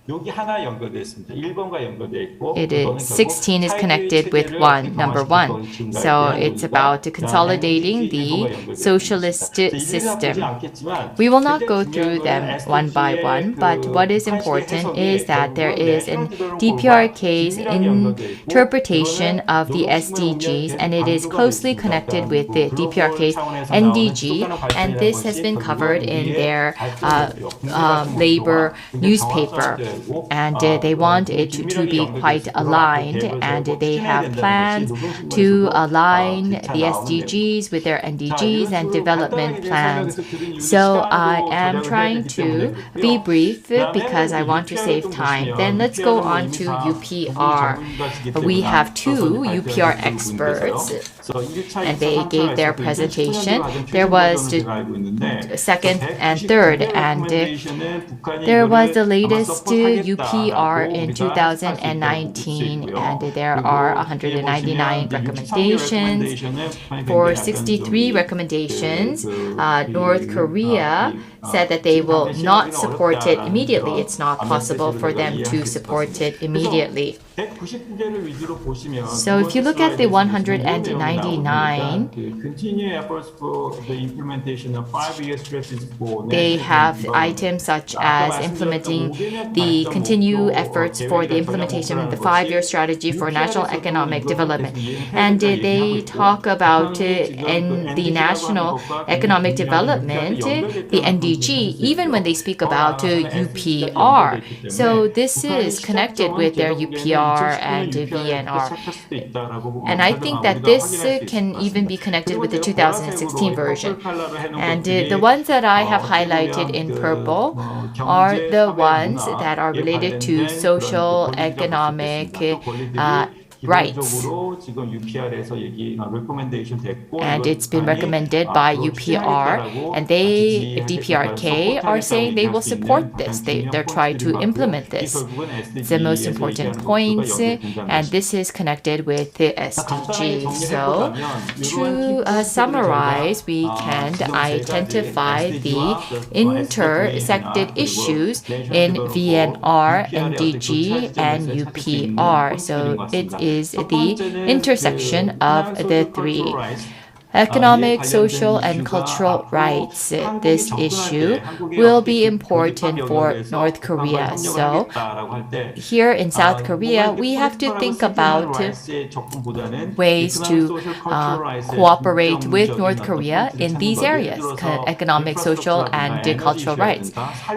여기 하나 연결되어 있습니다. 1번과 연결되어 있고 It is 16 is connected with number 1. So it's about consolidating the socialist system. We will not go through them one by one, but what is important is that there is an DPRK's interpretation of the SDGs, and it is closely connected with the DPRK's NDG, and this has been covered in their labor newspaper. And they want it to be quite aligned, and they have plans to align the SDGs with their NDGs and development plans. So I am trying to be brief because I want to save time. Then let's go on to UPR. We have two UPR experts, and they gave their presentation. There was the second and third, and there was the latest UPR in 2019, and there are 199 recommendations. For 63 recommendations, North Korea said that they will not support it immediately. It's not possible for them to support it immediately. So if you look at the 199, they have items such as implementing the continued efforts for the implementation of the 5-year strategy for national economic development. And they talk about in the national economic development, the NDG, even when they speak about UPR. So this is connected with their UPR and VNR. And I think that this can even be connected with the 2016 version. And the ones that I have highlighted in purple are the ones that are related to social, economic rights. And it's been recommended by UPR, and they, DPRK, are saying they will support this. They're trying to implement this. It's the most important points, and this is connected with the SDGs. So to summarize, we can identify the intersected issues in VNR, NDG, and UPR. So it is the intersection of the three. Economic, social, and cultural rights. This issue will be important for North Korea. So here in South Korea, we have to think about ways to cooperate with North Korea in these areas, economic, social, and cultural rights.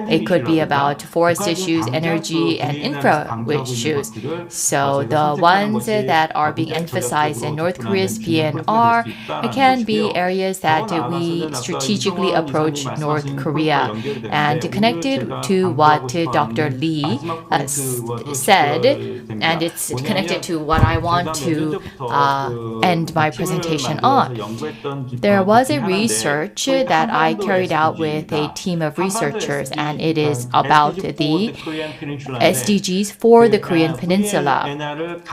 It could be about forest issues, energy, and infra issues. So the ones that are being emphasized in North Korea's PNR can be areas that we strategically approach North Korea. And connected to what Dr. Lee said, and it's connected to what I want to end my presentation on. There was a research that I carried out with a team of researchers, and it is about the SDGs for the Korean Peninsula.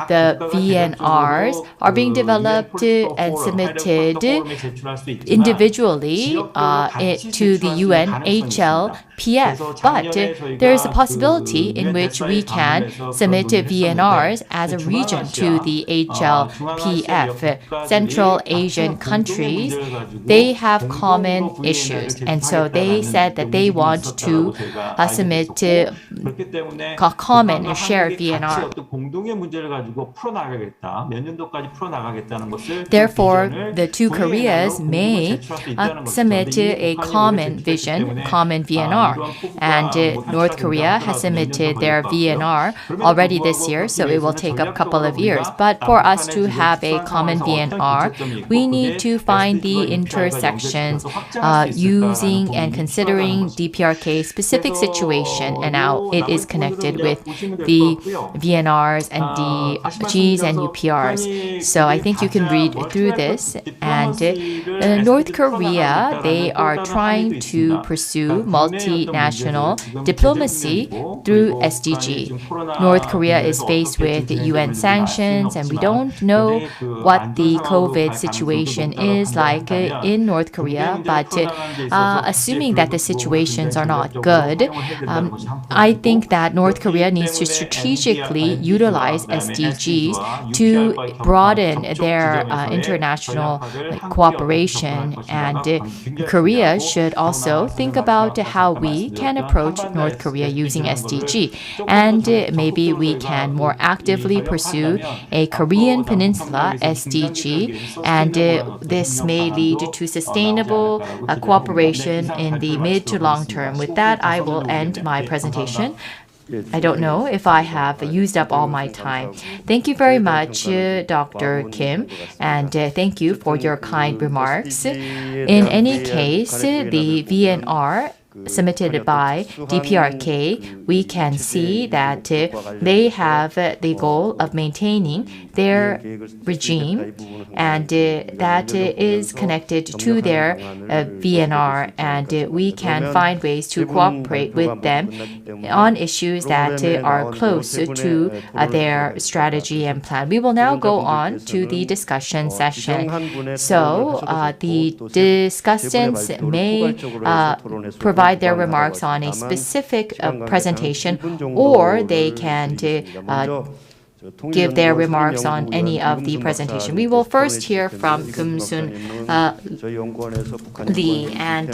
The VNRs are being developed and submitted individually to the UN HLPF, but there is a possibility in which we can submit VNRs as a region to the HLPF. Central Asian countries, they have common issues, and so they said that they want to submit common shared VNR. Therefore, the two Koreas may submit a common vision, common VNR, and North Korea has submitted their VNR already this year, so it will take a couple of years. But for us to have a common VNR, we need to find the intersections using and considering DPRK's specific situation, and how it is connected with the VNRs and the Gs and UPRs. So I think you can read through this. And North Korea, they are trying to pursue multi multinational diplomacy through SDG. North Korea is faced with UN sanctions, and we don't know what the COVID situation is like in North Korea, but assuming that the situations are not good, I think that North Korea needs to strategically utilize SDGs to broaden their international cooperation, and Korea should also think about how we can approach North Korea using SDG, and maybe we can more actively pursue a Korean Peninsula SDG, and this may lead to sustainable cooperation in the mid to long term. With that, I will end my presentation. I don't know if I have used up all my time. Thank you very much, Dr. Kim, and thank you for your kind remarks. In any case, the VNR submitted by DPRK, we can see that they have the goal of maintaining their regime, and that is connected to their VNR, and we can find ways to cooperate with them on issues that are close to their strategy and plan. We will now go on to the discussion session. So the discussants may provide their remarks on a specific presentation, or they can give their remarks on any of the presentation. We will first hear from Kum-Soon Lee, and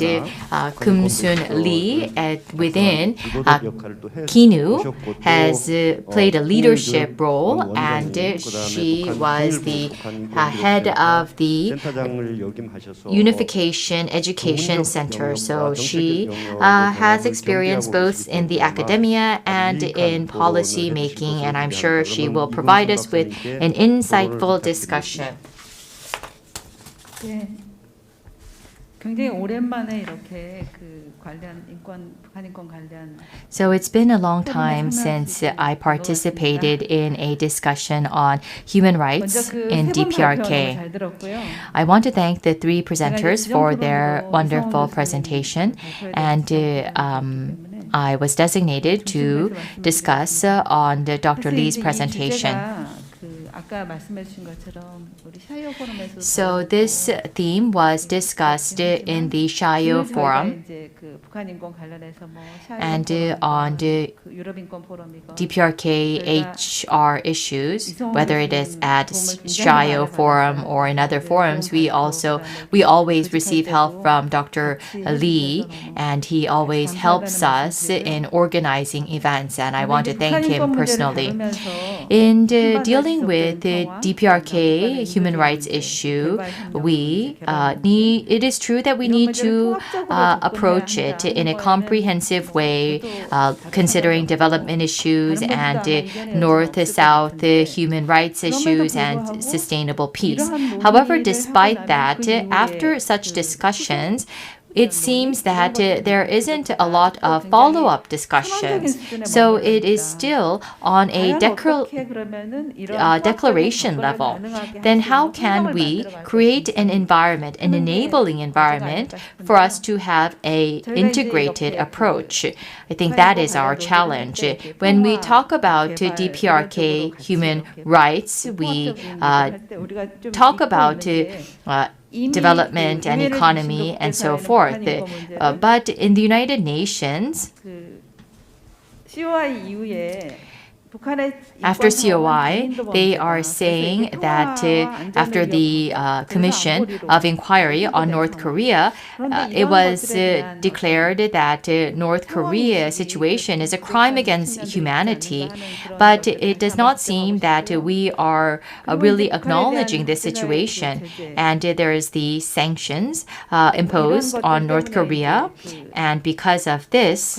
Kum-Soon Lee within KINU has played a leadership role, and she was the head of the Unification Education Center. So she has experience both in the academia and in policy making, and I'm sure she will provide us with an insightful discussion. 네, 굉장히 오랜만에 이렇게 관련 북한 인권 관련. So it's been a long time since I participated in a discussion on human rights in DPRK. I want to thank the three presenters for their wonderful presentation, and I was designated to discuss on Dr. Lee's presentation. So this theme was discussed in the Shayo Forum, and on the DPRK HR issues, whether it is at Shayo Forum or in other forums, we always receive help from Dr. Lee, and he always helps us in organizing events, and I want to thank him personally. In dealing with the DPRK human rights issue, it is true that we need to approach it in a comprehensive way, considering development issues and North-South human rights issues and sustainable peace. However, despite that, after such discussions, it seems that there isn't a lot of follow-up discussions. So it is still on a declaration level. Then how can we create an environment, an enabling environment for us to have an integrated approach? I think that is our challenge. When we talk about DPRK human rights, we talk about development and economy and so forth. But in the United Nations, after COI, they are saying that after the Commission of Inquiry on North Korea, it was declared that North Korea situation is a crime against humanity. But it does not seem that we are really acknowledging this situation. And there is the sanctions imposed on North Korea. And because of this,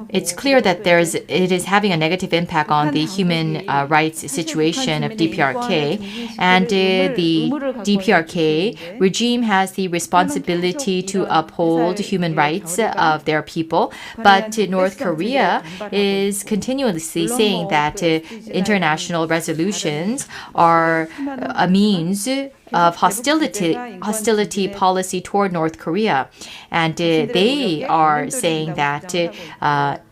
it's clear that it is having a negative impact on the human rights situation of DPRK, and the DPRK regime has the responsibility to uphold human rights of their people, but North Korea is continuously saying that international resolutions are a means of hostility policy toward North Korea. And they are saying that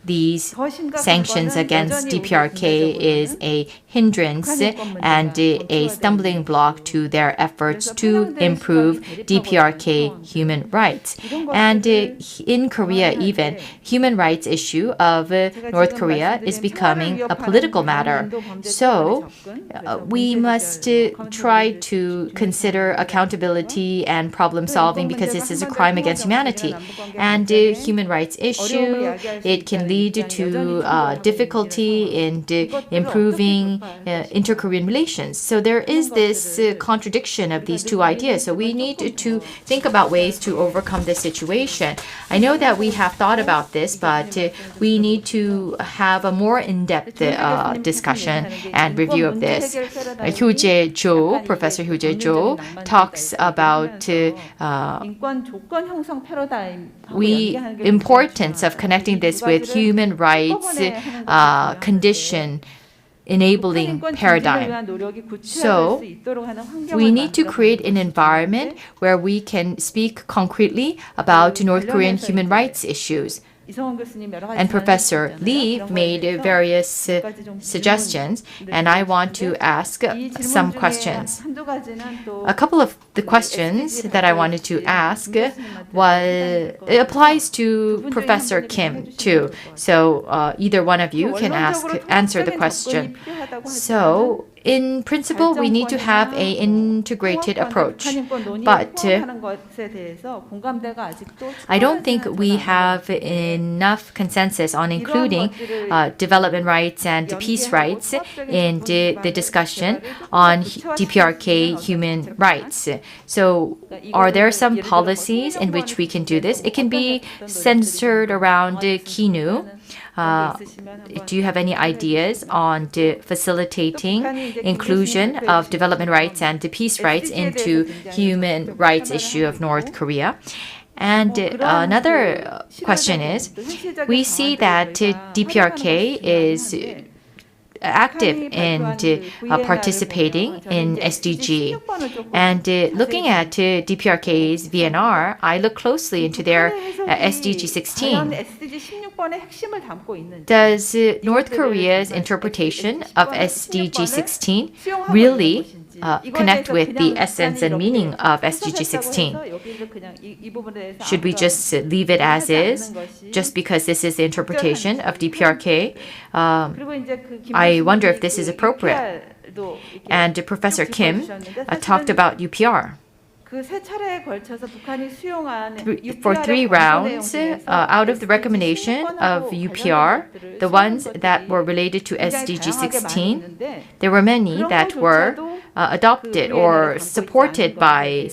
these sanctions against DPRK is a hindrance and a stumbling block to their efforts to improve DPRK human rights. And in Korea even, human rights issue of North Korea is becoming a political matter. So we must try to consider accountability and problem solving because this is a crime against humanity. And human rights issue, it can lead to difficulty in improving inter-Korean relations. So there is this contradiction of these two ideas. So we need to think about ways to overcome this situation. I know that we have thought about this, but we need to have a more in-depth discussion and review of this. Professor Hyo-jae-jo talks about the importance of connecting this with human rights condition enabling paradigm. So we need to create an environment where we can speak concretely about North Korean human rights issues. And Professor Lee made various suggestions, and I want to ask some questions. A couple of the questions that I wanted to ask it applies to Professor Kim too. So either one of you can answer the question. So in principle, we need to have an integrated approach, but I don't think we have enough consensus on including development rights and peace rights in the discussion on DPRK human rights. So are there some policies in which we can do this? It can be centered around KINU. Do you have any ideas on facilitating inclusion of development rights and peace rights into human rights issue of North Korea? And another question is, we see that DPRK is active in participating in SDG. And looking at DPRK's VNR, I look closely into their SDG 16. Does North Korea's interpretation of SDG 16 really connect with the essence and meaning of SDG 16? Should we just leave it as is, just because this is the interpretation of DPRK? I wonder if this is appropriate. And Professor Kim talked about UPR. For 3 rounds, out of the recommendation of UPR, the ones that were related to SDG 16, there were many that were adopted or supported by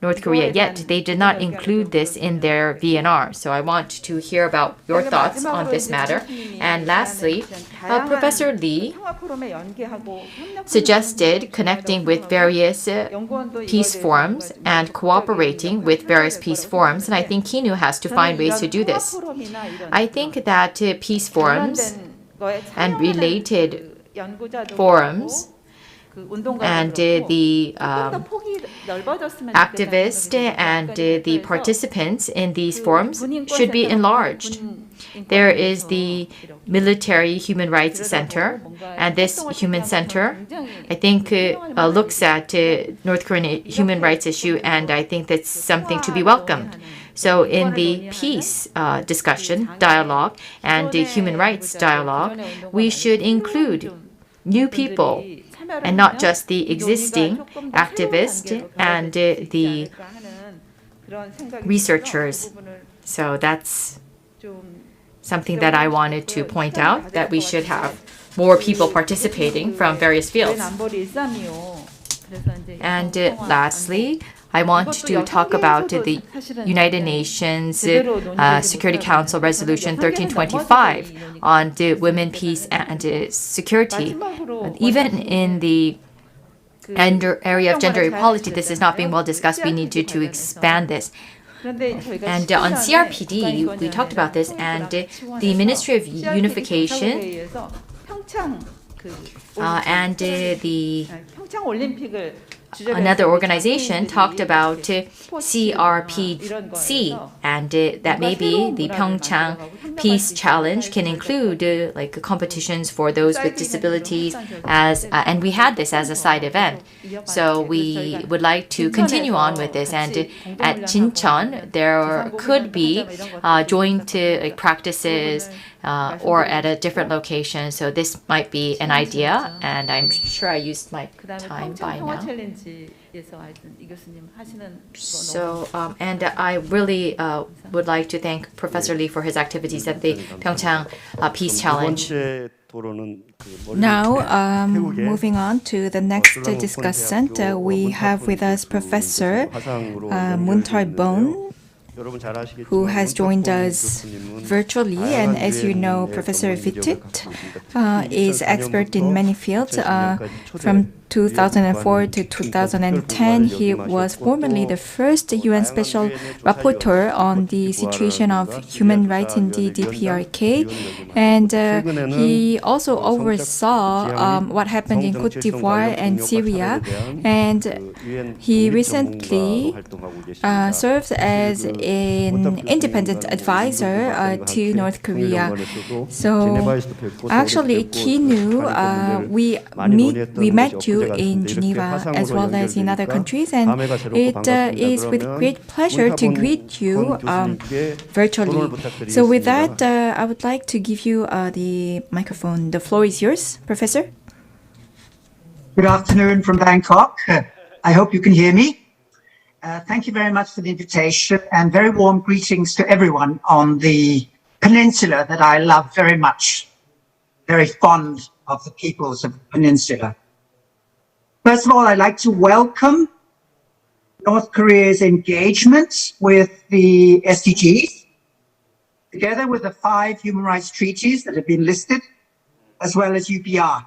North Korea, yet they did not include this in their VNR. So I want to hear about your thoughts on this matter. And lastly, Professor Lee suggested connecting with various peace forums and cooperating with various peace forums, and I think KINU has to find ways to do this. I think that peace forums and related forums and the activists and the participants in these forums should be enlarged. There is the Military Human Rights Center, and this human center, I think, looks at North Korean human rights issue, and I think that's something to be welcomed. So in the peace discussion, dialogue, and the human rights dialogue, we should include new people and not just the existing activists and the researchers. So that's something that I wanted to point out, that we should have more people participating from various fields. And lastly, I want to talk about the United Nations Security Council Resolution 1325 on the women, peace, and security. Even in the area of gender equality, this is not being well discussed. We need to expand this. And on CRPD, we talked about this, and the Ministry of Unification and the another organization talked about CRPC, and that maybe the Pyeongchang Peace Challenge can include like competitions for those with disabilities and we had this as a side event. So we would like to continue on with this, and at Jincheon there could be joint practices or at a different location. So this might be an idea, and I'm sure I used my time by now. So, and I really would like to thank Professor Lee for his activities at the Pyeongchang Peace Challenge. Now, moving on to the next discussant, we have with us Professor Muntal-Bon, who has joined us virtually. And as you know, Professor Vitit is expert in many fields. From 2004 to 2010, he was formerly the first UN Special Rapporteur on the situation of human rights in the DPRK. And he also oversaw what happened in Cote d'Ivoire and Syria. And he recently served as an independent advisor to North Korea. So actually, Kinu, we met you in Geneva as well as in other countries, and it is with great pleasure to greet you virtually. So with that, I would like to give you the microphone. The floor is yours, Professor. Good afternoon from Bangkok. I hope you can hear me. Thank you very much for the invitation, and very warm greetings to everyone on the peninsula that I love very much. Very fond of the peoples of the peninsula. First of all, I'd like to welcome North Korea's engagement with the SDGs, together with the 5 human rights treaties that have been listed, as well as UPR.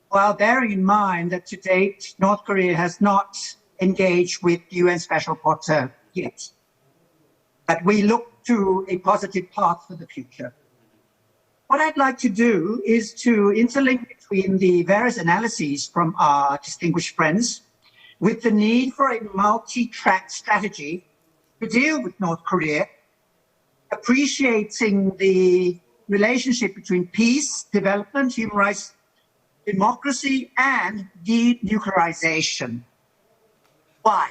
While bearing in mind that to date, North Korea has not engaged with the UN Special Rapporteur yet. But we look to a positive path for the future. What I'd like to do is to interlink between the various analyses from our distinguished friends with the need for a multi-track strategy to deal with North Korea, appreciating the relationship between peace, development, human rights, democracy, and denuclearization. Why?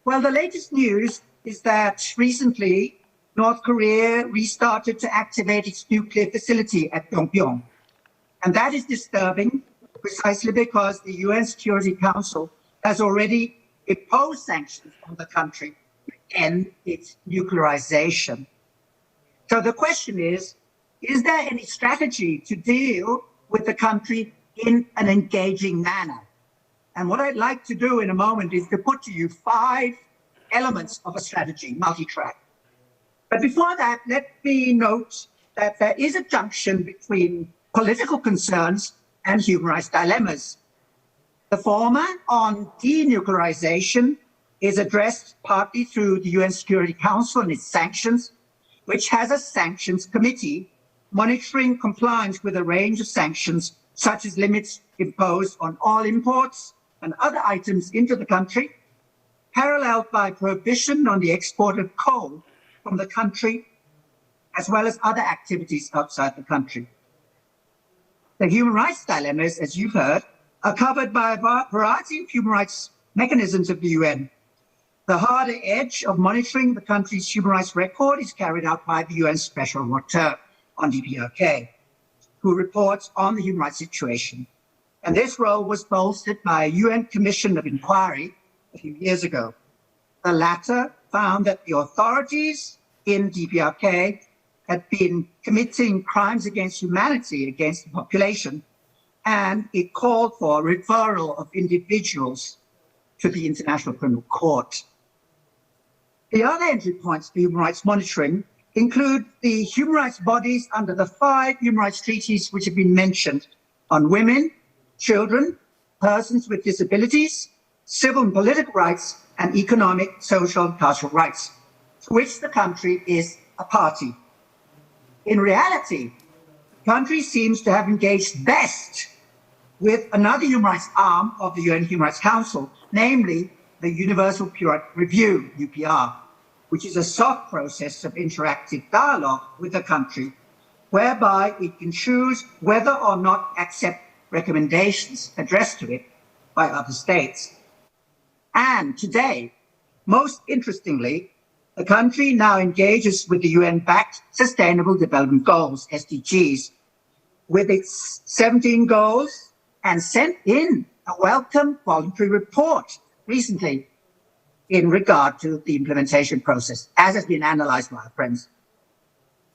Well, the latest news is that recently North Korea restarted to activate its nuclear facility at Pyeongchang. And that is disturbing precisely because the UN Security Council has already imposed sanctions on the country to end its nuclearization. So the question is there any strategy to deal with the country in an engaging manner? And what I'd like to do in a moment is to put to you 5 elements of a strategy, multi-track. But before that, let me note that there is a junction between political concerns and human rights dilemmas. The former, on denuclearization, is addressed partly through the UN Security Council and its sanctions, which has a sanctions committee monitoring compliance with a range of sanctions, such as limits imposed on oil imports and other items into the country, paralleled by prohibition on the export of coal from the country, as well as other activities outside the country. The human rights dilemmas, as you've heard, are covered by a variety of human rights mechanisms of the UN. The harder edge of monitoring the country's human rights record is carried out by the UN Special Rapporteur on DPRK, who reports on the human rights situation. And this role was bolstered by a UN Commission of Inquiry a few years ago. The latter found that the authorities in DPRK had been committing crimes against humanity against the population, and it called for referral of individuals to the International Criminal Court. The other entry points to human rights monitoring include the human rights bodies under the 5 human rights treaties which have been mentioned on women, children, persons with disabilities, civil and political rights, and economic, social, and cultural rights, to which the country is a party. In reality, the country seems to have engaged best with another human rights arm of the UN Human Rights Council, namely the Universal Periodic Review, UPR, which is a soft process of interactive dialogue with the country, whereby it can choose whether or not accept recommendations addressed to it by other states. And today, most interestingly, the country now engages with the UN-backed Sustainable Development Goals, SDGs, with its 17 goals, and sent in a welcome voluntary report recently in regard to the implementation process, as has been analyzed by our friends.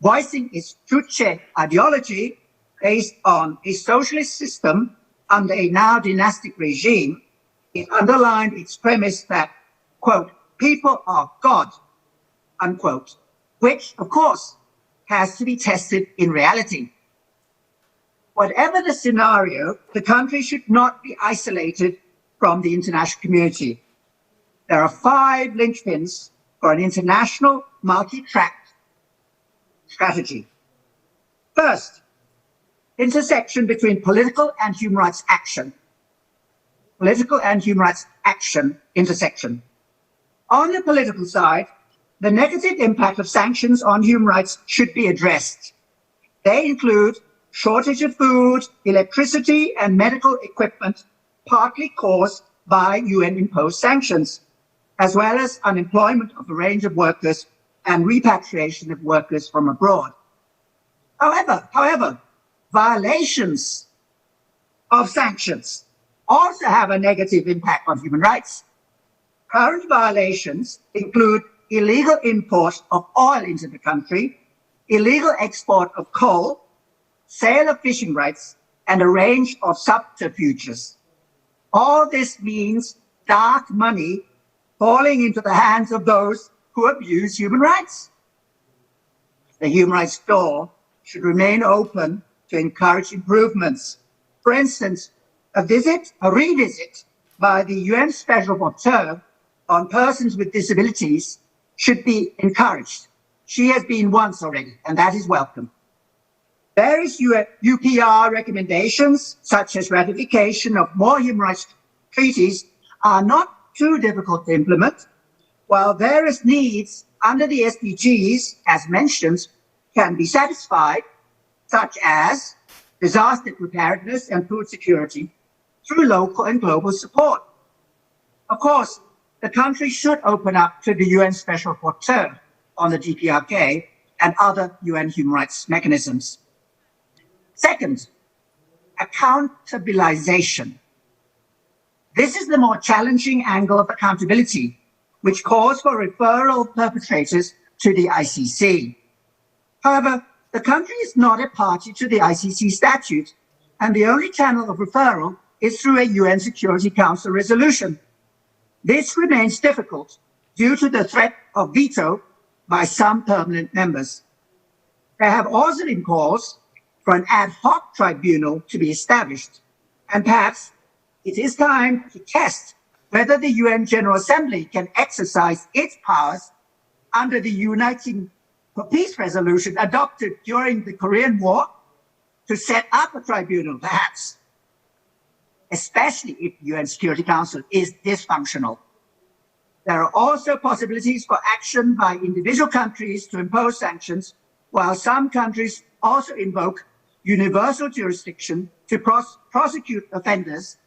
Voicing its Juche ideology based on a socialist system under a now dynastic regime, it underlined its premise that, quote, people are God, unquote, which, of course, has to be tested in reality. Whatever the scenario, the country should not be isolated from the international community. There are 5 linchpins for an international multi-track strategy. First, intersection between political and human rights action. Political and human rights action intersection. On the political side, the negative impact of sanctions on human rights should be addressed. They include shortage of food, electricity, and medical equipment, partly caused by UN-imposed sanctions, as well as unemployment of a range of workers and repatriation of workers from abroad. However, violations of sanctions also have a negative impact on human rights. Current violations include illegal import of oil into the country, illegal export of coal, sale of fishing rights, and a range of subterfuges. All this means dark money falling into the hands of those who abuse human rights. The human rights door should remain open to encourage improvements. For instance, a revisit by the UN Special Rapporteur on persons with disabilities should be encouraged. She has been once already, and that is welcome. Various UPR recommendations, such as ratification of more human rights treaties, are not too difficult to implement, while various needs under the SDGs, as mentioned, can be satisfied, such as disaster preparedness and food security, through local and global support. Of course, the country should open up to the UN Special Rapporteur on the DPRK and other UN human rights mechanisms. Second, accountabilization. This is the more challenging angle of accountability, which calls for referral of perpetrators to the ICC. However, the country is not a party to the ICC statute, and the only channel of referral is through a UN Security Council resolution. This remains difficult due to the threat of veto by some permanent members. There have also been calls for an ad hoc tribunal to be established, and perhaps it is time to test whether the UN General Assembly can exercise its powers under the Uniting for Peace resolution adopted during the Korean War to set up a tribunal, perhaps, especially if the UN Security Council is dysfunctional. There are also possibilities for action by individual countries to impose sanctions, while some countries also invoke universal jurisdiction to prosecute offenders,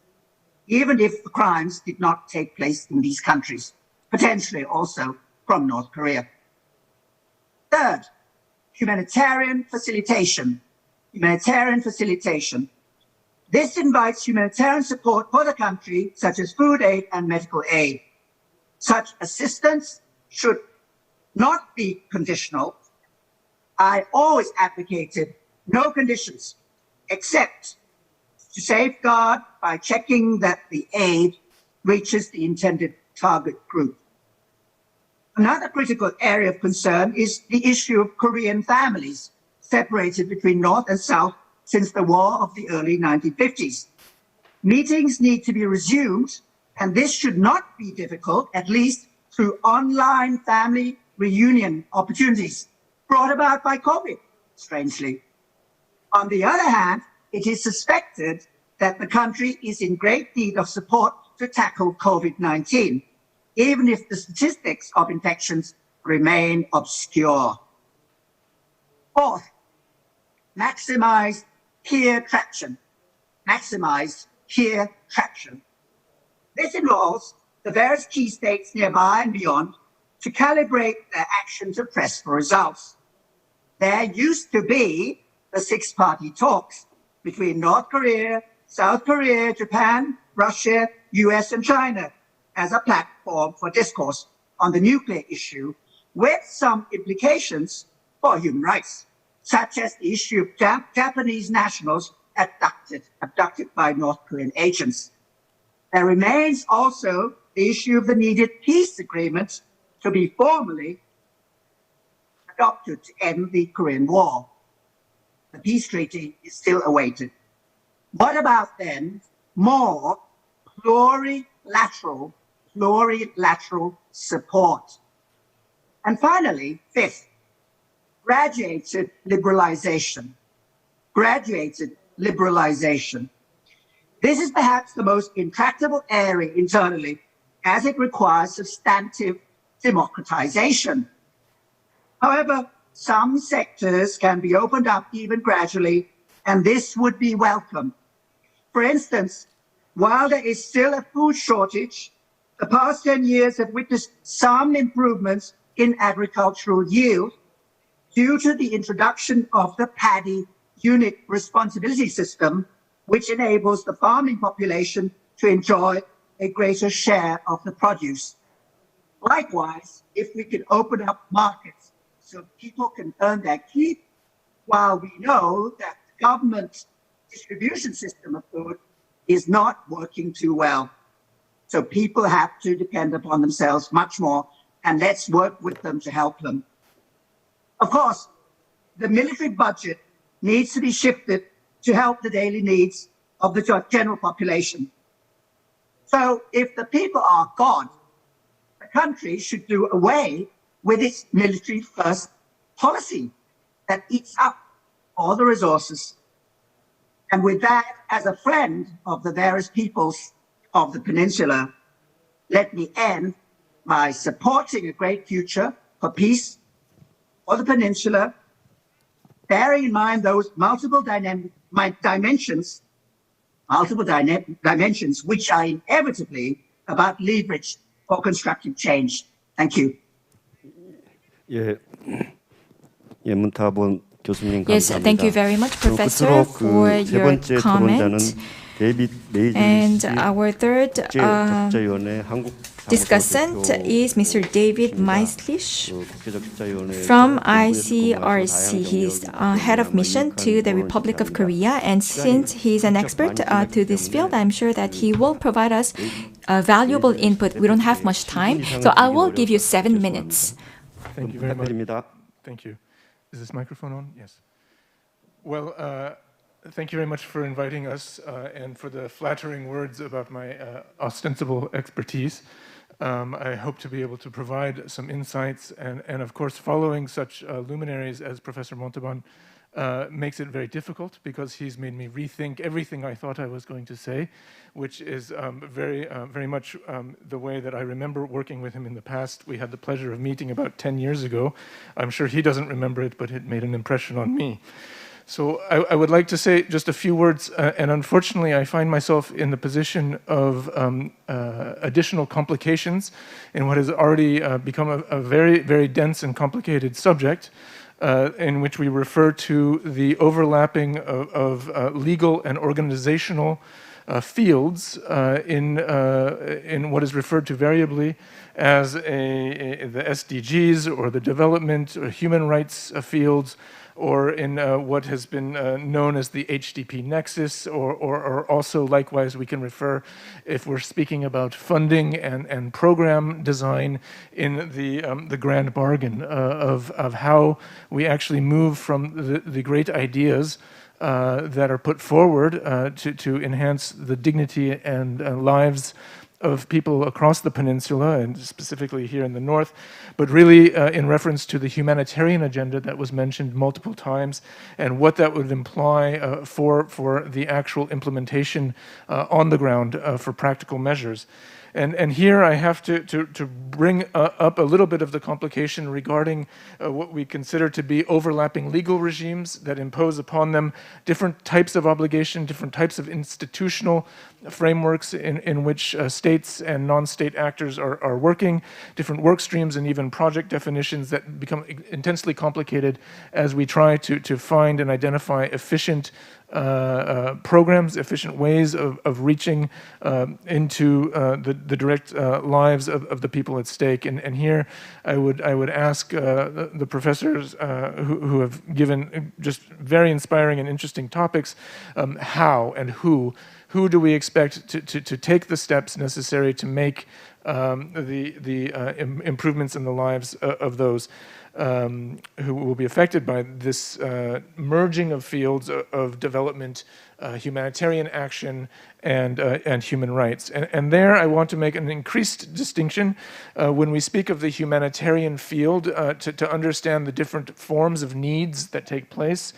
even if the crimes did not take place in these countries, potentially also from North Korea. Third, humanitarian facilitation. Humanitarian facilitation. This invites humanitarian support for the country, such as food aid and medical aid. Such assistance should not be conditional. I always advocated no conditions, except to safeguard by checking that the aid reaches the intended target group. Another critical area of concern is the issue of Korean families separated between North and South since the war of the early 1950s. Meetings need to be resumed, and this should not be difficult, at least through online family reunion opportunities brought about by COVID, strangely. On the other hand, it is suspected that the country is in great need of support to tackle COVID-19, even if the statistics of infections remain obscure. Fourth, maximize peer traction. Maximize peer traction. This involves the various key states nearby and beyond to calibrate their action to press for results. There used to be the six-party talks between North Korea, South Korea, Japan, Russia, US, and China as a platform for discourse on the nuclear issue, with some implications for human rights, such as the issue of Japanese nationals abducted by North Korean agents. There remains also the issue of the needed peace agreements to be formally adopted to end the Korean War. The peace treaty is still awaited. What about then more plurilateral support? And finally, fifth, graduated liberalization. Graduated liberalization. This is perhaps the most intractable area internally, as it requires substantive democratization. However, some sectors can be opened up even gradually, and this would be welcome. For instance, while there is still a food shortage, the past 10 years have witnessed some improvements in agricultural yield due to the introduction of the paddy unit responsibility system, which enables the farming population to enjoy a greater share of the produce. Likewise, if we can open up markets so people can earn their keep, while we know that the government distribution system of food is not working too well. So people have to depend upon themselves much more, and let's work with them to help them. Of course, the military budget needs to be shifted to help the daily needs of the general population. So if the people are God, the country should do away with its military first policy that eats up all the resources. And with that, as a friend of the various peoples of the peninsula, let me end by supporting a great future for peace for the peninsula, bearing in mind those multiple dimensions which are inevitably about leverage for constructive change. Thank you. 문타본 교수님 Yes, 감사합니다. thank you very much, Professor, for 세 your 번째 comment. 토론자는 데이빗 And 메이지 our third 국제적자위원회 한국 discussant is Mr. David Meislich 국제적자위원회 from ICRC. He's head of mission to the Republic of Korea, and since he's an expert to this field, I'm sure that he will provide us valuable input. We don't have much time, so I will give you 7 minutes. Thank you very much. 부탁드립니다. Thank you. Is this microphone on? Yes. Well, thank you very much for inviting us and for the flattering words about my ostensible expertise. I hope to be able to provide some insights, and of course, following such luminaries as Professor Montalban makes it very difficult, because he's made me rethink everything I thought I was going to say, which is very much the way that I remember working with him in the past. We had the pleasure of meeting about 10 years ago. I'm sure he doesn't remember it, but it made an impression on me. So I would like to say just a few words, and unfortunately I find myself in the position of additional complications in what has already become a very, very dense and complicated subject, in which we refer to the overlapping of legal and organizational fields in what is referred to variably as the Sdgs, or the development or human rights fields, or in what has been known as the HDP nexus, or also likewise we can refer, if we're speaking about funding and program design, in the grand bargain of how we actually move from the great ideas that are put forward to enhance the dignity and lives of people across the peninsula, and specifically here in the north, but really in reference to the humanitarian agenda that was mentioned multiple times, and what that would imply for the actual implementation on the ground for practical measures. And here I have to bring up a little bit of the complication regarding what we consider to be overlapping legal regimes that impose upon them different types of obligation, different types of institutional frameworks in which states and non-state actors are working, different work streams and even project definitions that become intensely complicated as we try to find and identify efficient programs, efficient ways of reaching into the direct lives of the people at stake. And here I would ask the professors who have given just very inspiring and interesting topics, how and who do we expect to take the steps necessary to make the improvements in the lives of those who will be affected by this merging of fields of development, humanitarian action, and human rights. And there I want to make an increased distinction when we speak of the humanitarian field to understand the different forms of needs that take place,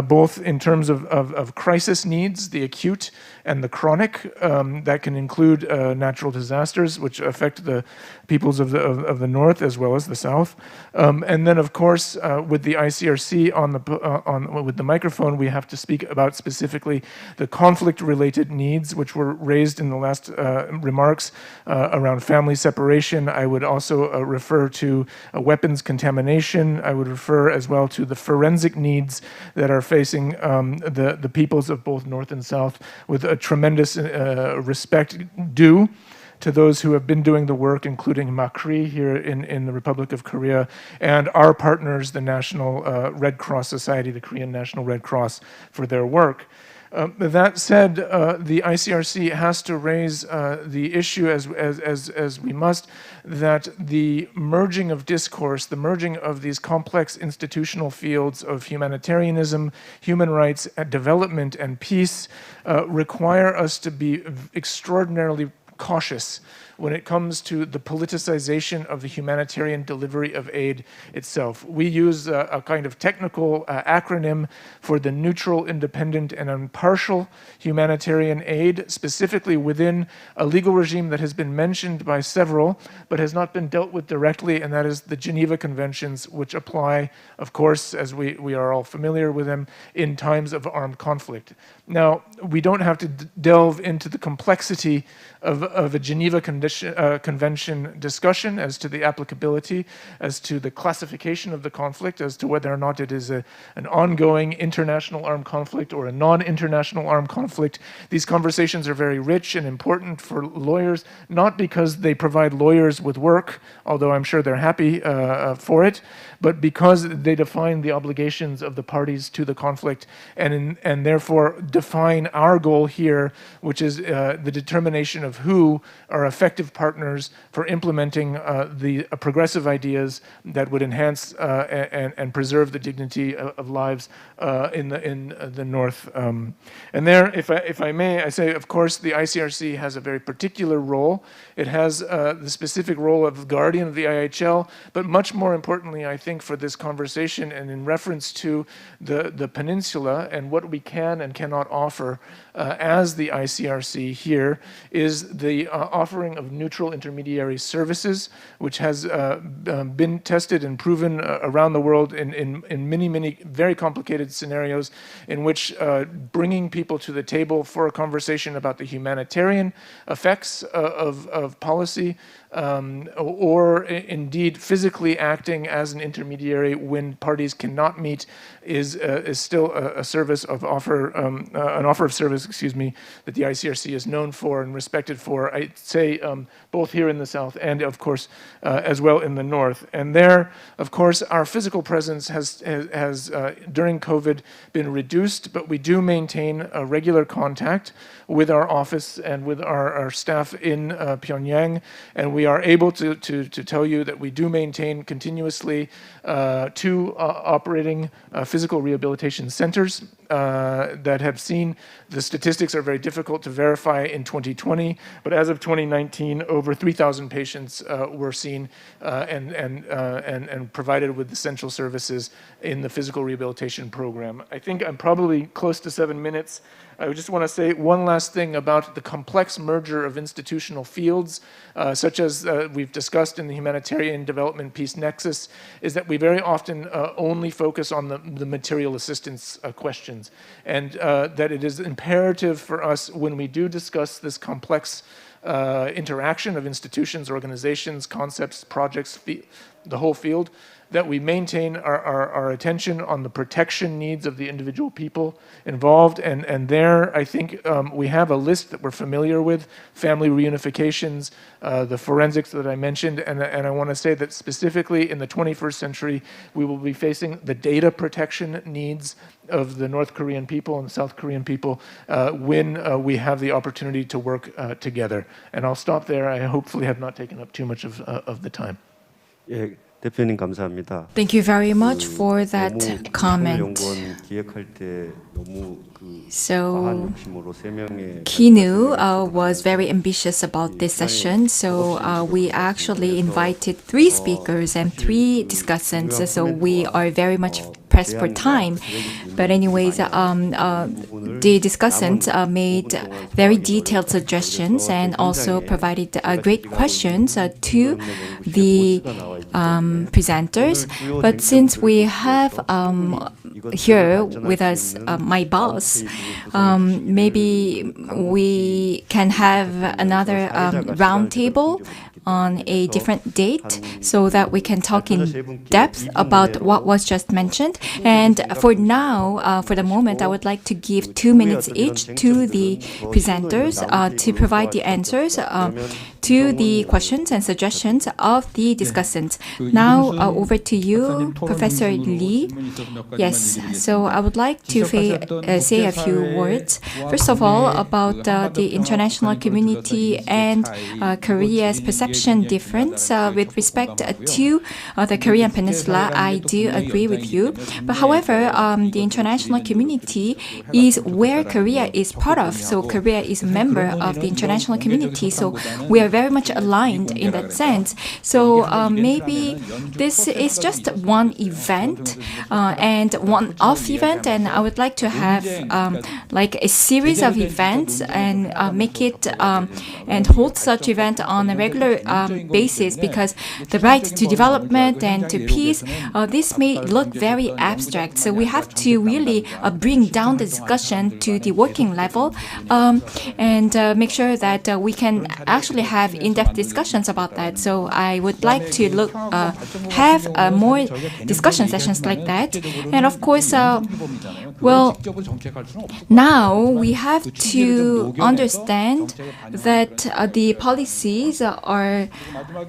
both in terms of crisis needs, the acute and the chronic, that can include natural disasters, which affect the peoples of the north as well as the south. And then, of course, with the ICRC with the microphone, we have to speak about specifically the conflict-related needs, which were raised in the last remarks around family separation. I would also refer to weapons contamination. I would refer as well to the forensic needs that are facing the peoples of both North and South, with a tremendous respect due to those who have been doing the work, including Makri here in the Republic of Korea, and our partners, the National Red Cross Society, the Korean National Red Cross, for their work. That said, the ICRC has to raise the issue, as we must, that the merging of discourse, the merging of these complex institutional fields of humanitarianism, human rights, development, and peace require us to be extraordinarily cautious when it comes to the politicization of the humanitarian delivery of aid itself. We use a kind of technical acronym for the neutral, independent, and impartial humanitarian aid, specifically within a legal regime that has been mentioned by several, but has not been dealt with directly, and that is the Geneva Conventions, which apply, of course, as we are all familiar with them, in times of armed conflict. Now, we don't have to delve into the complexity of a Geneva Convention discussion as to the applicability, as to the classification of the conflict, as to whether or not it is an ongoing international armed conflict or a non-international armed conflict. These conversations are very rich and important for lawyers, not because they provide lawyers with work, although I'm sure they're happy for it, but because they define the obligations of the parties to the conflict and therefore define our goal here, which is the determination of who are effective partners for implementing the progressive ideas that would enhance and preserve the dignity of lives in the North. And there, if I may, I say, of course, the ICRC has a very particular role. It has the specific role of guardian of the IHL, but much more importantly, I think, for this conversation and in reference to the peninsula and what we can and cannot offer as the ICRC here, is the offering of neutral intermediary services, which has been tested and proven around the world in many very complicated scenarios, in which bringing people to the table for a conversation about the humanitarian effects of policy, or indeed physically acting as an intermediary when parties cannot meet, is still a service of an offer of service, that the ICRC is known for and respected for, I'd say, both here in the South and, of course, as well in the North. And there, of course, our physical presence has during COVID been reduced, but we do maintain a regular contact with our office and with our staff in Pyongyang, and we are able to tell you that we do maintain continuously 2 operating physical rehabilitation centers that have seen the statistics are very difficult to verify in 2020, but as of 2019, over 3,000 patients were seen and provided with essential services in the physical rehabilitation program. I think I'm probably close to 7 minutes. I just want to say one last thing about the complex merger of institutional fields, such as we've discussed in the humanitarian development peace nexus, is that we very often only focus on the material assistance questions, and that it is imperative for us when we do discuss this complex interaction of institutions, organizations, concepts, projects, the whole field, that we maintain our attention on the protection needs of the individual people involved. And there, I think we have a list that we're familiar with, family reunifications, the forensics that I mentioned, and I want to say that specifically in the 21st century, we will be facing the data protection needs of the North Korean people and South Korean people when we have the opportunity to work together. And I'll stop there. I hopefully have not taken up too much of the time. 예, 대표님 감사합니다. Thank you very much for that 너무 comment. 연구원 기획할 때 너무 그 So 과한 욕심으로 세 명의 Kinu was very ambitious about this session, so we actually invited 3 speakers and 3 discussants, so we are very much pressed for time. But anyways, the discussants made very detailed suggestions and also provided great questions to the presenters. But since we have here with us my boss, maybe we can have another roundtable on a different date so that we can talk in depth about what was just mentioned. And for now, for the moment, I would like to give 2 minutes each to the presenters to provide the answers to the questions and suggestions of the discussants. Now, over to you, Professor Lee. Yes, so I would like to say a few words. First of all, about the international community and Korea's perception difference with respect to the Korean Peninsula. I do agree with you. But however, the international community is where Korea is part of. So Korea is a member of the international community. So we are very much aligned in that sense. So maybe this is just one event and one-off event, and I would like to have like a series of events and make it and hold such event on a regular basis, because the right to development and to peace, this may look very abstract. So we have to really bring down the discussion to the working level and make sure that we can actually have in-depth discussions about that. So I would like to have more discussion sessions like that. And of course, well, now we have to understand that the policies are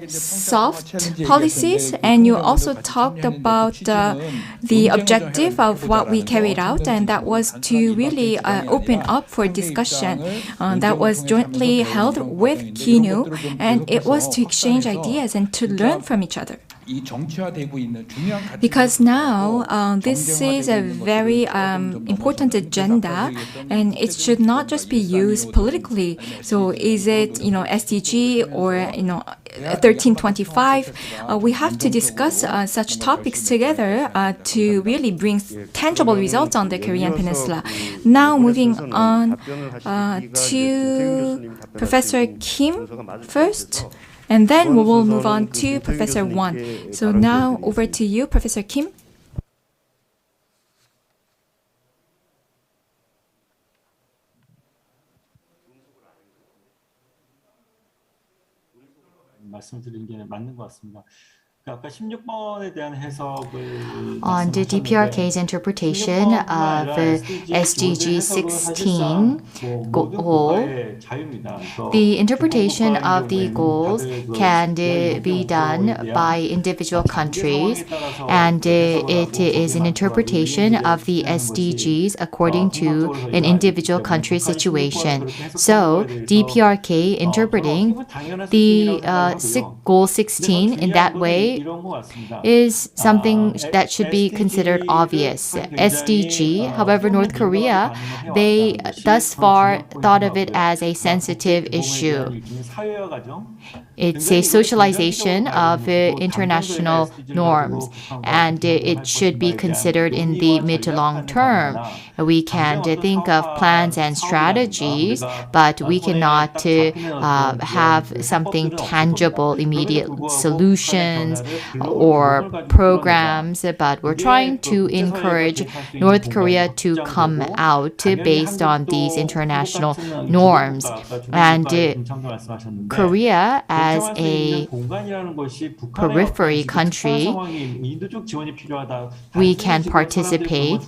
soft policies, and you also talked about the objective of what we carried out, and that was to really open up for discussion. That was jointly held with Kinu, and it was to exchange ideas and to learn from each other. Because now this is a very important agenda, and it should not just be used politically. So is it SDG or 1325? We have to discuss such topics together to really bring tangible results on the Korean Peninsula. Now moving on to Professor Kim first. And then we will move on to Professor Won. So now over to you, Professor Kim. 말씀드린 게 맞는 것 같습니다. 아까 16번에 대한 해석을 On the DPRK's interpretation of SDG 16 goal, the interpretation of the goals can be done by individual countries, and it is an interpretation of the SDGs according to an individual country situation. So DPRK interpreting the goal 16 in that way is something that should be considered obvious. SDG, however, North Korea, they thus far thought of it as a sensitive issue. It's a socialization of international norms, and it should be considered in the mid to long term. We can think of plans and strategies, but we cannot have something tangible, immediate solutions or programs, but we're trying to encourage North Korea to come out based on these international norms. And Korea, as a periphery country, we can participate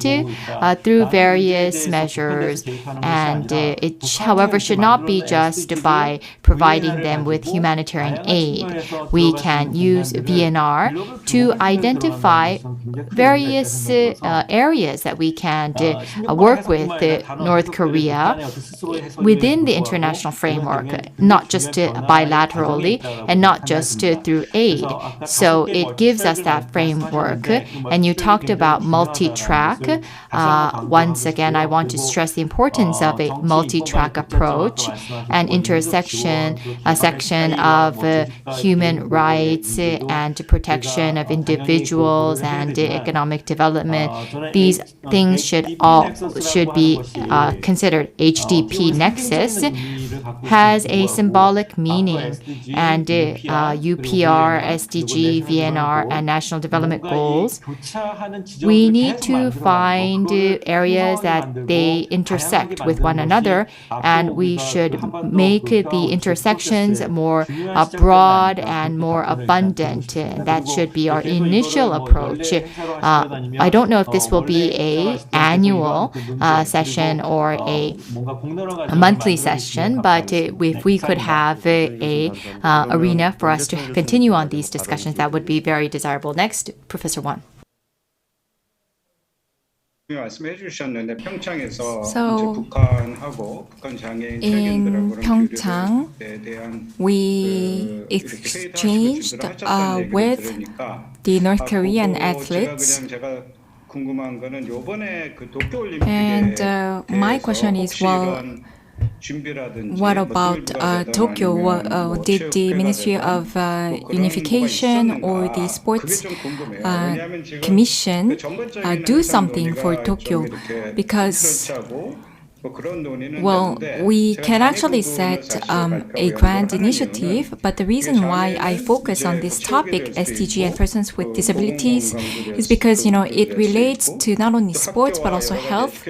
through various measures, and it, however, should not be just by providing them with humanitarian aid. We can use VNR to identify various areas that we can work with North Korea within the international framework, not just bilaterally and not just through aid. So it gives us that framework. And you talked about multi-track. Once again, I want to stress the importance of a multi-track approach and intersection, a section of human rights and protection of individuals and economic development. These things should be considered. HDP Nexus has a symbolic meaning, and UPR, SDG, VNR, and National Development Goals, we need to find areas that they intersect with one another, and we should make the intersections more broad and more abundant. That should be our initial approach. I don't know if this will be an annual session or a monthly session, but if we could have a arena for us to continue on these discussions, that would be very desirable. Next, Professor Won. So, in Pyeongchang, we exchanged with the North Korean athletes. And my question is, well, what about Tokyo? Did the Ministry of Unification or the Sports Commission do something for Tokyo? Because, well, we can actually set a grand initiative, but the reason why I focus on this topic, SDG and persons with disabilities, is because, it relates to not only sports, but also health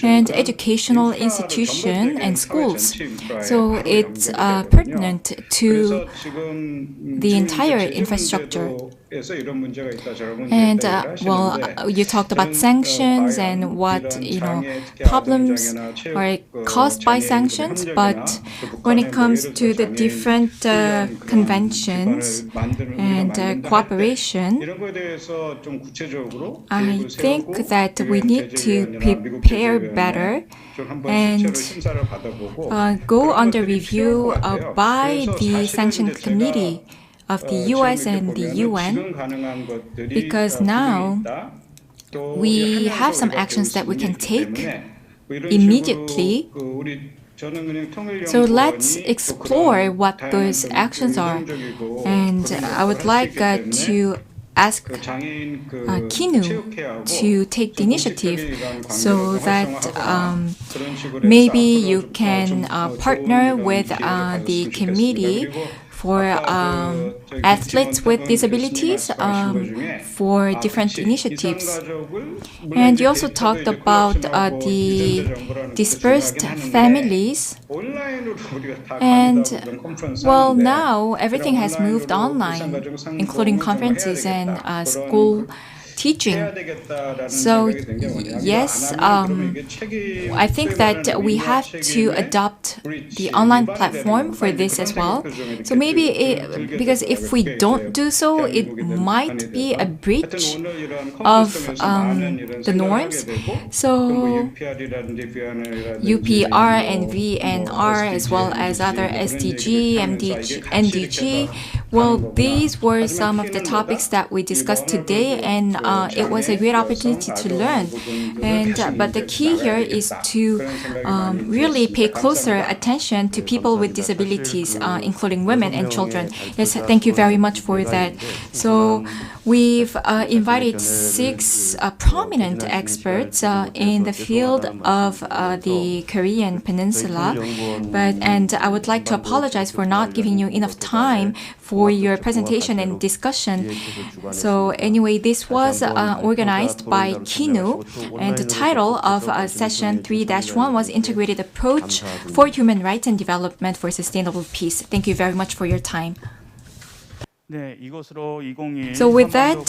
and educational institution and schools. So it's pertinent to the entire infrastructure. And well, you talked about sanctions and what problems are caused by sanctions, but when it comes to the different conventions and cooperation, I think that we need to prepare better and go under review by the Sanction Committee of the US and the UN, because now we have some actions that we can take immediately. So let's explore what those actions are. And I would like to ask Kinu to take the initiative so that maybe you can partner with the committee for athletes with disabilities for different initiatives. And you also talked about the dispersed families. And well, now everything has moved online, including conferences and school teaching. So yes, I think that we have to adopt the online platform for this as well. So maybe because if we don't do so, it might be a breach of the norms. So UPR and VNR, as well as other SDG, MDG, NDG, Well, these were some of the topics that we discussed today, and it was a great opportunity to learn. But the key here is to really pay closer attention to people with disabilities, including women and children. Yes, thank you very much for that. So we've invited 6 prominent experts in the field of the Korean Peninsula, and I would like to apologize for not giving you enough time for your presentation and discussion. So anyway, this was organized by KINU, and the title of session 3-1 was Integrated Approach for Human Rights and Development for Sustainable Peace. Thank you very much for your time. So with that,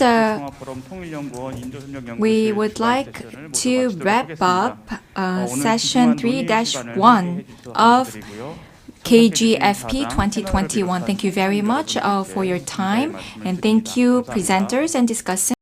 we would like to wrap up session 3-1 of KGFP 2021. Thank you very much for your time, and thank you presenters and discussants.